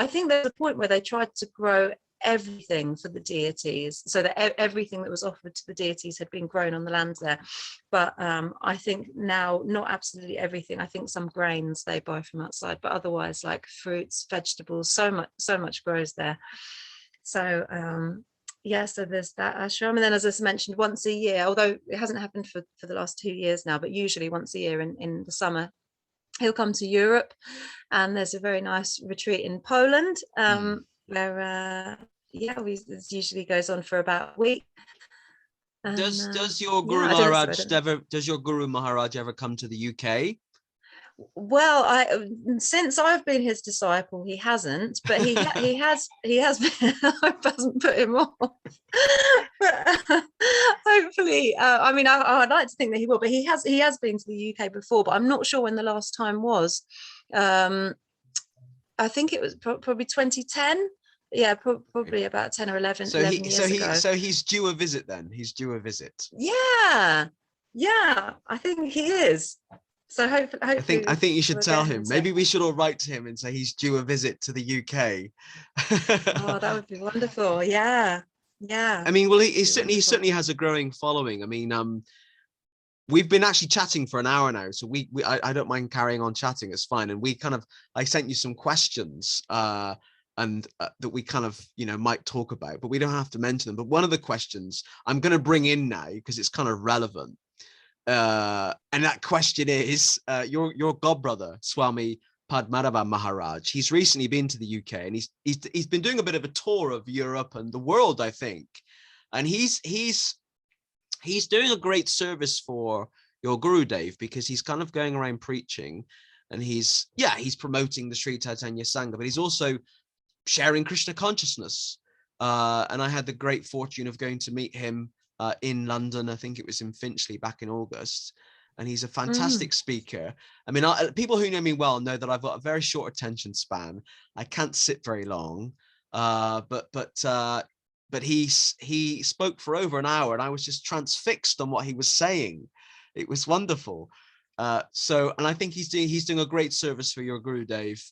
think there's a point where they tried to grow everything for the deities, so that everything that was offered to the deities had been grown on the land there. But I think now, not absolutely everything. I think some grains they buy from outside, but otherwise, like fruits, vegetables, so much grows there. So so there's that ashram, and then, as I mentioned, once a year, although it hasn't happened for the last 2 years now, but usually once a year in the summer, he'll come to Europe, and there's a very nice retreat in Poland, where it usually goes on for about a week. And, does your Guru Maharaj ever come to the UK? Well, since I've been his disciple, he hasn't, but he has been. I hasn't put him off. But hopefully, I'd like to think that he will. But he has been to the UK before, but I'm not sure when the last time was. I think it was probably 2010. Yeah, probably about 10 or 11 years ago. So he's due a visit then. He's due a visit. Yeah, I think he is. So hopefully, I think you should tell him. Maybe we should all write to him and say he's due a visit to the UK. Oh, that would be wonderful. Yeah. I mean, well, he certainly has a growing following. I mean, we've been actually chatting for an hour now, so I don't mind carrying on chatting. It's fine. And I sent you some questions and that we kind of might talk about, but we don't have to mention them. But one of the questions I'm going to bring in now because it's kind of relevant. And that question is your godbrother Swami Padmanabha Maharaj. He's recently been to the UK, and he's been doing a bit of a tour of Europe and the world, I think, and he's doing a great service for your Gurudev, because he's kind of going around preaching, and he's promoting the Sri Chaitanya Sangha, but he's also sharing Krishna consciousness. And I had the great fortune of going to meet him in London. I think it was in Finchley back in August, and he's a fantastic speaker. I mean, people who know me well know that I've got a very short attention span. I can't sit very long, but he spoke for over an hour, and I was just transfixed on what he was saying. It was wonderful. And I think he's doing a great service for your Gurudev,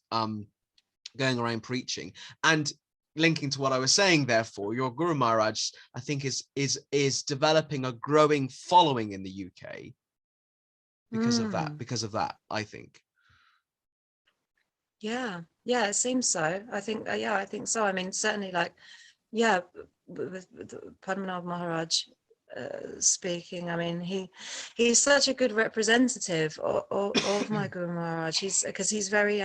going around preaching. And linking to what I was saying, therefore, your Guru Maharaj, I think, is developing a growing following in the UK because of that, I think. Yeah, it seems so. I think, I think so. I mean, certainly, with Padmanabha Maharaj speaking, I mean, he's such a good representative of my Guru Maharaj. He's very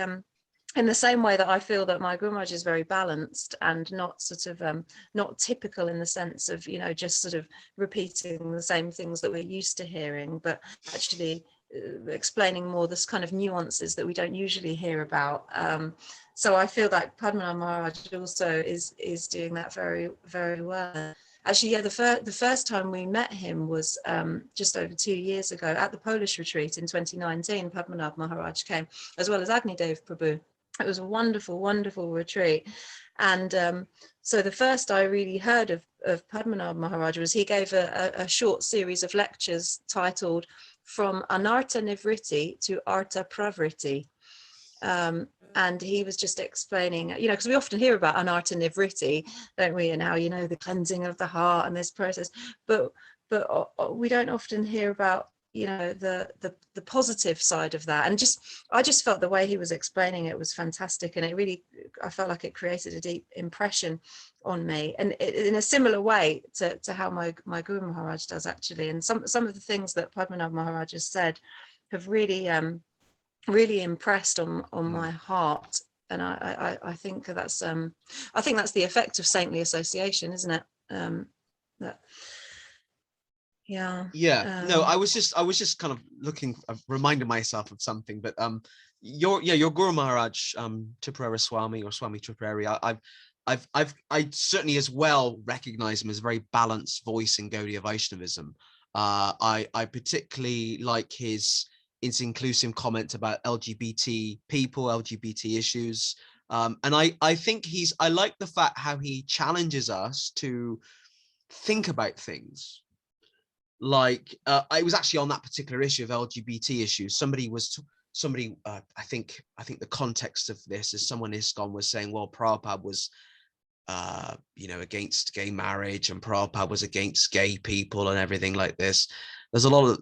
in the same way that I feel that my Guru Maharaj is very balanced and not sort of not typical in the sense of just sort of repeating the same things that we're used to hearing, but actually explaining more this kind of nuances that we don't usually hear about. So I feel like Padmanabha Maharaj also is doing that very, very well. Actually, yeah, the first time we met him was just over 2 years ago at the Polish retreat in 2019. Padmanabh Maharaj came, as well as Agnidev Prabhu. It was a wonderful, wonderful retreat. And so the first I really heard of Padmanabh Maharaj was he gave a short series of lectures titled From Anartha Nivritti to Artha Pravritti. And he was just explaining, because we often hear about anartha nivritti, don't we, and how, the cleansing of the heart and this process, but we don't often hear about, the positive side of that. And I just felt the way he was explaining it was fantastic, and I felt like it created a deep impression on me, and in a similar way to how my Guru Maharaj does, actually. And some of the things that Padmanabh Maharaj has said have really impressed on my heart, and I think that's the effect of saintly association, isn't it? No, I was just kind of looking, reminding myself of something, but your Guru Maharaj, Tripurari Swami, or Swami Tripurari, I certainly as well recognize him as a very balanced voice in Gaudiya Vaishnavism. I particularly like his inclusive comment about LGBT people, LGBT issues. And I think I like the fact how he challenges us to think about things. Like, I was actually on that particular issue of LGBT issues. I think the context of this is someone in ISKCON was saying, well, Prabhupada was, against gay marriage, and Prabhupada was against gay people and everything like this. There's a lot of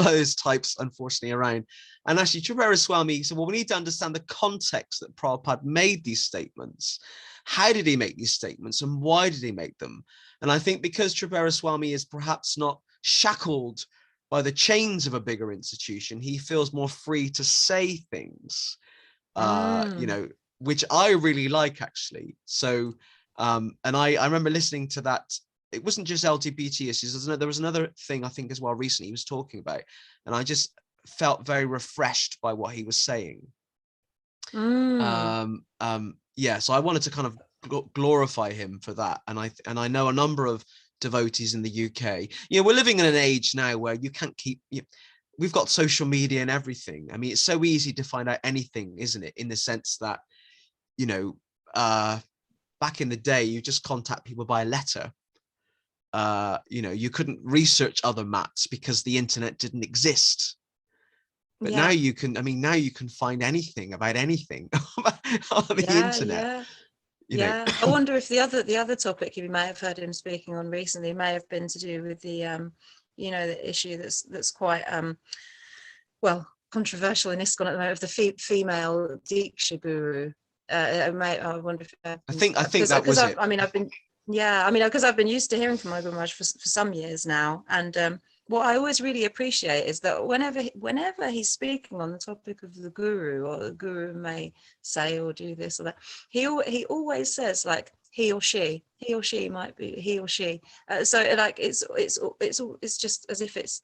those types, unfortunately, around. And actually, Tripurari Swami said, well, we need to understand the context that Prabhupada made these statements. How did he make these statements, and why did he make them? And I think because Tripurari Swami is perhaps not shackled by the chains of a bigger institution, he feels more free to say things, which I really like, actually. So, and I remember listening to that. It wasn't just LGBT issues. There was another thing I think as well recently he was talking about, and I just felt very refreshed by what he was saying. So I wanted to kind of glorify him for that, and I know a number of devotees in the UK. We're living in an age now where you can't keep. We've got social media and everything. I mean, it's so easy to find out anything, isn't it? In the sense that, back in the day, you just contact people by letter. You couldn't research other mats because the internet didn't exist. But now you can find anything about anything on the internet. I wonder if the other topic you may have heard him speaking on recently may have been to do with the the issue that's quite controversial in ISKCON at the moment, of the female Diksha guru. I wonder if I think that was it. Because I've been used to hearing from my Guru Maharaj for some years now, and what I always really appreciate is that whenever he's speaking on the topic of the guru, or the guru may say or do this or that, he always says, like, he or she might be he or she. So like it's just as if it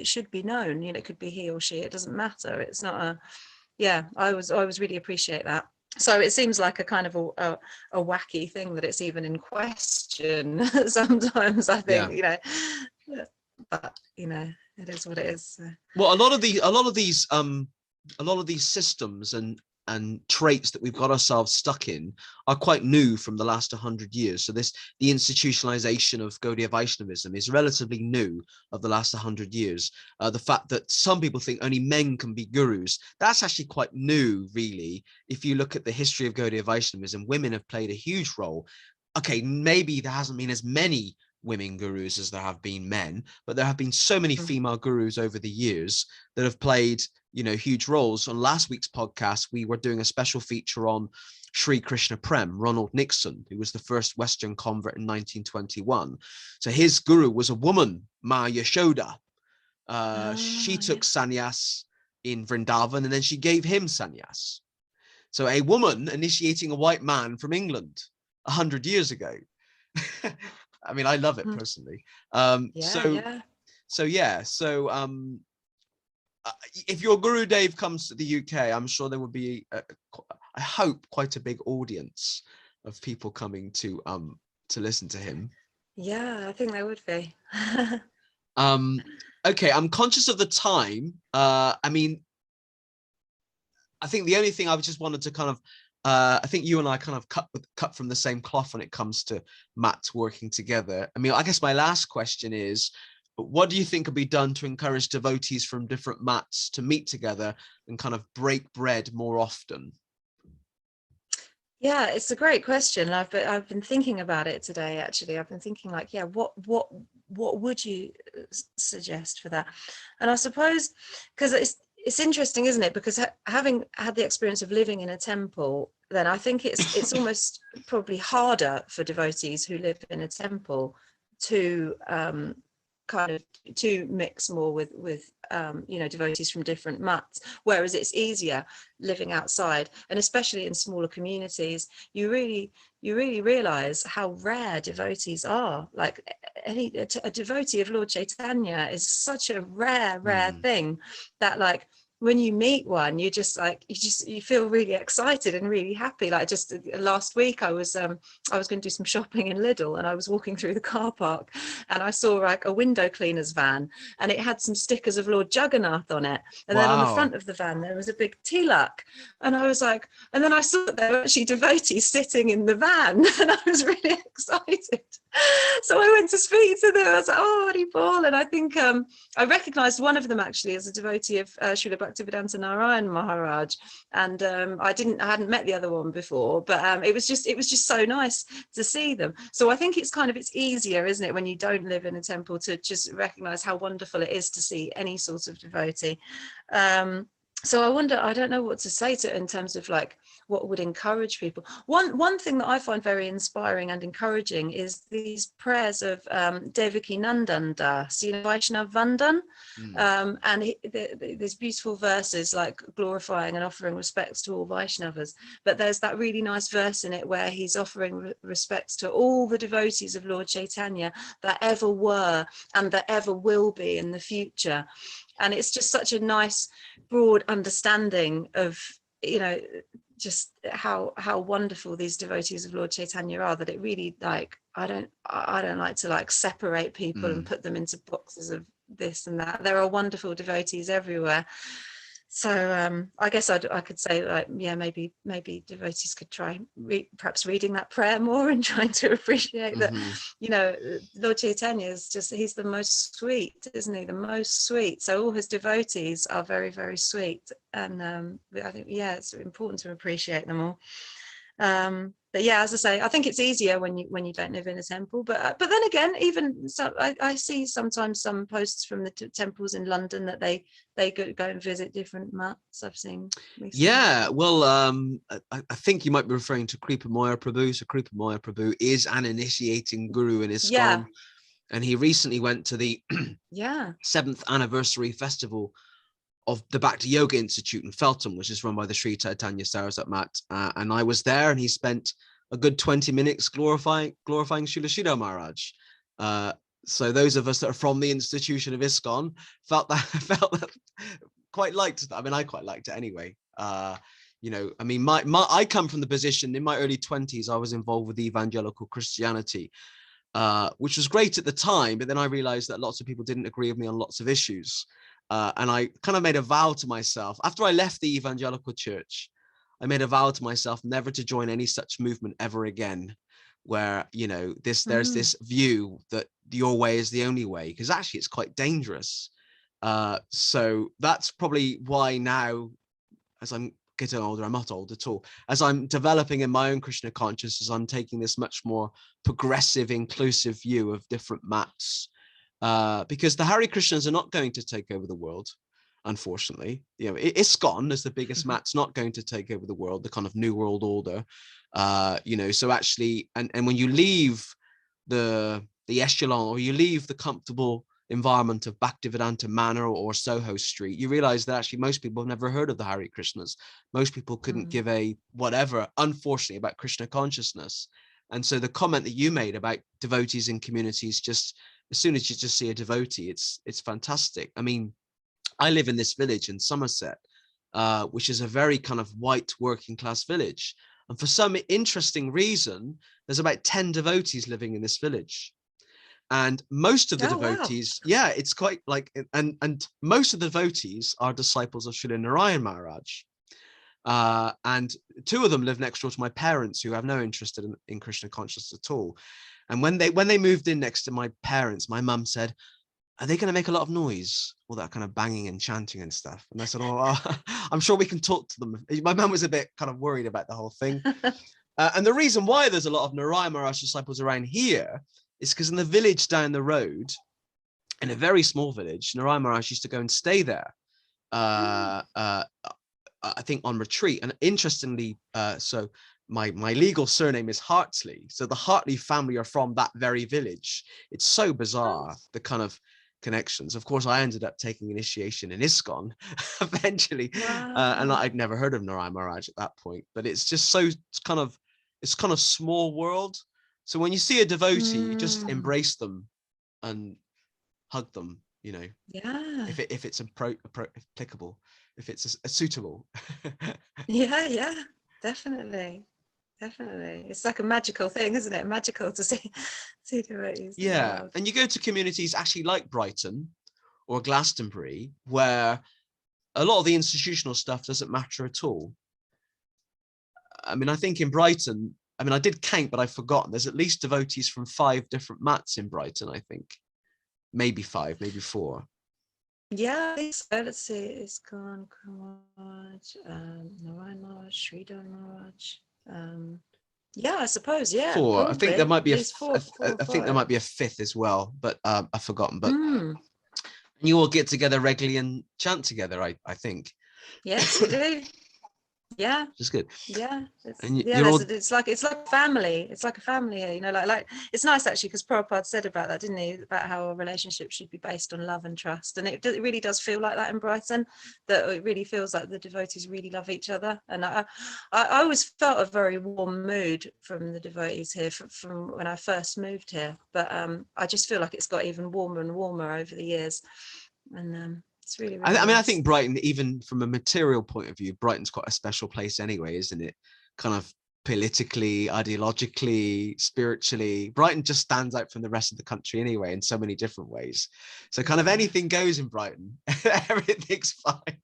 should be known. It could be he or she. It doesn't matter. It's not I always really appreciate that. So it seems like a kind of a wacky thing that it's even in question sometimes, I think. But it is what it is. Well, a lot of these systems and traits that we've got ourselves stuck in are quite new from the last 100 years. So the institutionalization of Gaudiya Vaishnavism is relatively new, of the last 100 years. The fact that some people think only men can be gurus, that's actually quite new, really. If you look at the history of Gaudiya Vaishnavism, women have played a huge role. Okay, maybe there hasn't been as many women gurus as there have been men, but there have been so many female gurus over the years that have played huge roles. On last week's podcast, we were doing a special feature on Sri Krishna Prem, Ronald Nixon, who was the first Western convert in 1921. So his guru was a woman, Ma Yashoda. She took sannyas in Vrindavan, and then she gave him sannyas. So a woman initiating a white man from England 100 years ago. I mean, I love it personally. If your Guru Dave comes to the UK, I'm sure there would be, I hope, quite a big audience of people coming to to listen to him. Yeah, I think there would be. Okay, I'm conscious of the time. I mean, I think the only thing I just wanted to kind of, I think you and I kind of cut from the same cloth when it comes to mats working together. I mean, I guess my last question is, what do you think could be done to encourage devotees from different mats to meet together and kind of break bread more often? Yeah, it's a great question. I've been thinking about it today. Actually, I've been thinking like, yeah, what would you suggest for that? And I suppose because it's interesting, isn't it? Because having had the experience of living in a temple, then I think it's almost probably harder for devotees who live in a temple to kind of to mix more with you know, devotees from different mats, whereas it's easier living outside, and especially in smaller communities, you really realize how rare devotees are. Like a devotee of Lord Chaitanya is such a rare thing that, like, when you meet one, you just like you feel really excited and really happy. Like just last week I was going to do some shopping in Lidl, and I was walking through the car park and I saw like a window cleaner's van, and it had some stickers of Lord Jagannath on it, and then on the front of the van there was a big tilak, and I was like, and then I saw that there were actually devotees sitting in the van, and I was really excited. So I went to speak to them. I was like, oh, Hari Bol. And I think I recognized one of them actually as a devotee of Srila Bhaktivedanta Narayan Maharaj, and I hadn't met the other one before, but it was just so nice to see them. So I think it's easier, isn't it, when you don't live in a temple, to just recognize how wonderful it is to see any sort of devotee. So I wonder, I don't know what to say to in terms of like what would encourage people. One thing that I find very inspiring and encouraging is these prayers of Devaki Nandan Das, you know, Vaishnav Vandan, and there's beautiful verses like glorifying and offering respects to all Vaishnavas. But there's that really nice verse in it where he's offering respects to all the devotees of Lord Chaitanya that ever were and that ever will be in the future. And it's just such a nice broad understanding of, you know, just how wonderful these devotees of Lord Chaitanya are, that it really, like, I don't like to like separate people and put them into boxes of this and that. There are wonderful devotees everywhere. So I guess I could say, like, yeah, maybe devotees could try perhaps reading that prayer more and trying to appreciate that, you know, Lord Chaitanya is just, he's the most sweet, isn't he? The most sweet. So all his devotees are very, very sweet. And I think, yeah, it's important to appreciate them all. But yeah, as I say, I think it's easier when you don't live in a temple. But then again, even so, I see sometimes some posts from the temples in London that they go and visit different mats. I've seen recently. Yeah, well, I think you might be referring to Kripa Moya Prabhu. So Kripa Moya Prabhu is an initiating guru in ISKCON, Yeah. And he recently went to the yeah 7th anniversary festival of the Bhakti Yoga Institute in Feltham, which is run by the Sri Chaitanya Sangha Mat, and I was there, and he spent a good 20 minutes glorifying Srila Sridhar Maharaj. So those of us that are from the institution of ISKCON felt that quite liked that. I mean, I quite liked it anyway. You know, I mean, I come from the position in my early 20s, I was involved with evangelical Christianity, which was great at the time, but then I realized that lots of people didn't agree with me on lots of issues. And I kind of made a vow to myself, after I left the evangelical church, I made a vow to myself never to join any such movement ever again, where, you know, there's this view that your way is the only way, because actually it's quite dangerous. So that's probably why now, as I'm getting older, I'm not old at all, as I'm developing in my own Krishna consciousness, I'm taking this much more progressive, inclusive view of different mats. Because the Hare Krishnas are not going to take over the world, unfortunately. You know, ISKCON as the biggest mat's not going to take over the world, the kind of new world order. You know, so actually, and when you leave the echelon, or you leave the comfortable environment of Bhaktivedanta Manor or Soho Street, you realize that actually most people have never heard of the Hare Krishnas. Most people couldn't give a whatever, unfortunately, about Krishna consciousness. And so the comment that you made about devotees in communities, just as soon as you just see a devotee, it's fantastic. I mean, I live in this village in Somerset, which is a very kind of white working class village. And for some interesting reason, there's about 10 devotees living in this village. And most of the devotees, wow. yeah, it's quite like, and most of the devotees are disciples of Srila Narayan Maharaj. And two of them live next door to my parents, who have no interest in Krishna consciousness at all. And when they moved in next to my parents, my mum said, "Are they going to make a lot of noise? All that kind of banging and chanting and stuff?" And I said, "Oh, I'm sure we can talk to them." My mum was a bit kind of worried about the whole thing. And the reason why there's a lot of Narayan Maharaj disciples around here is because in the village down the road, in a very small village, Narayan Maharaj used to go and stay there. I think on retreat. And interestingly, so my legal surname is Hartley. So the Hartley family are from that very village. It's so bizarre, the kind of connections. Of course, I ended up taking initiation in ISKCON eventually. Wow. And I'd never heard of Narayan Maharaj at that point. But it's just so it's kind of small world. So when you see a devotee, you just embrace them and hug them, you know, Yeah. if it's applicable, if it's suitable. Yeah, definitely. It's like a magical thing, isn't it? Magical to see devotees in the Yeah, world. and you go to communities actually like Brighton or Glastonbury, where a lot of the institutional stuff doesn't matter at all. I mean, I think in Brighton, I mean, I did count, but I've forgotten. There's at least devotees from 5 different mats in Brighton, I think. Maybe 5, maybe 4. Yeah, I think so. Let's see. ISKCON, Maharaj, Narayan Maharaj, Sri Maharaj. Yeah, I suppose. Yeah, 4. I think there probably might at be least four I or think there five. might be a 5th as well, but I've forgotten. But you all get together regularly and chant together, I think. Yes, we do. Yeah. Which is good. Yeah, And you're there's all it's like family. It's like a family here, you know, like it's nice actually, because Prabhupada said about that, didn't he, about how a relationship should be based on love and trust, and it really does feel like that in Brighton, that it really feels like the devotees really love each other. And I always felt a very warm mood from the devotees here from when I first moved here, but I just feel like it's got even warmer and warmer over the years, and it's really, really I mean, I nice. think Brighton, even from a material point of view, Brighton's quite a special place anyway, isn't it? Kind of politically, ideologically, spiritually. Brighton just stands out from the rest of the country anyway in so many different ways. So kind of anything goes in Brighton. Everything's fine.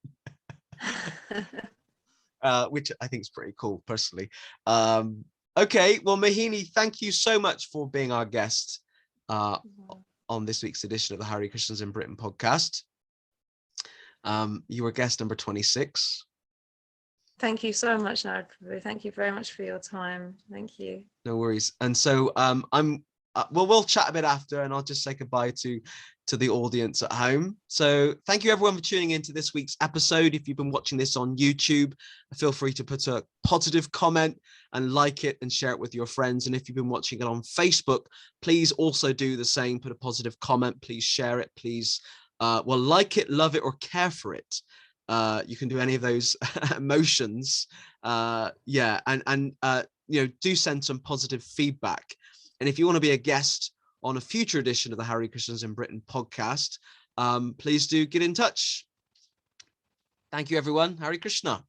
Which I think is pretty cool, personally. Okay, well, Mahini, thank you so much for being our guest on this week's edition of the Hare Krishnas in Britain podcast. You were guest number 26. Thank you so much, Narad Prabhu. Thank you very much for your time. Thank you. No worries. And so we'll chat a bit after, and I'll just say goodbye to the audience at home. So thank you everyone for tuning into this week's episode. If you've been watching this on YouTube, feel free to put a positive comment and like it and share it with your friends. And if you've been watching it on Facebook, please also do the same. Put a positive comment, please share it, please like it, love it, or care for it. You can do any of those emotions. And do send some positive feedback. And if you want to be a guest on a future edition of the Hare Krishnas in Britain podcast, please do get in touch. Thank you, everyone. Hare Krishna.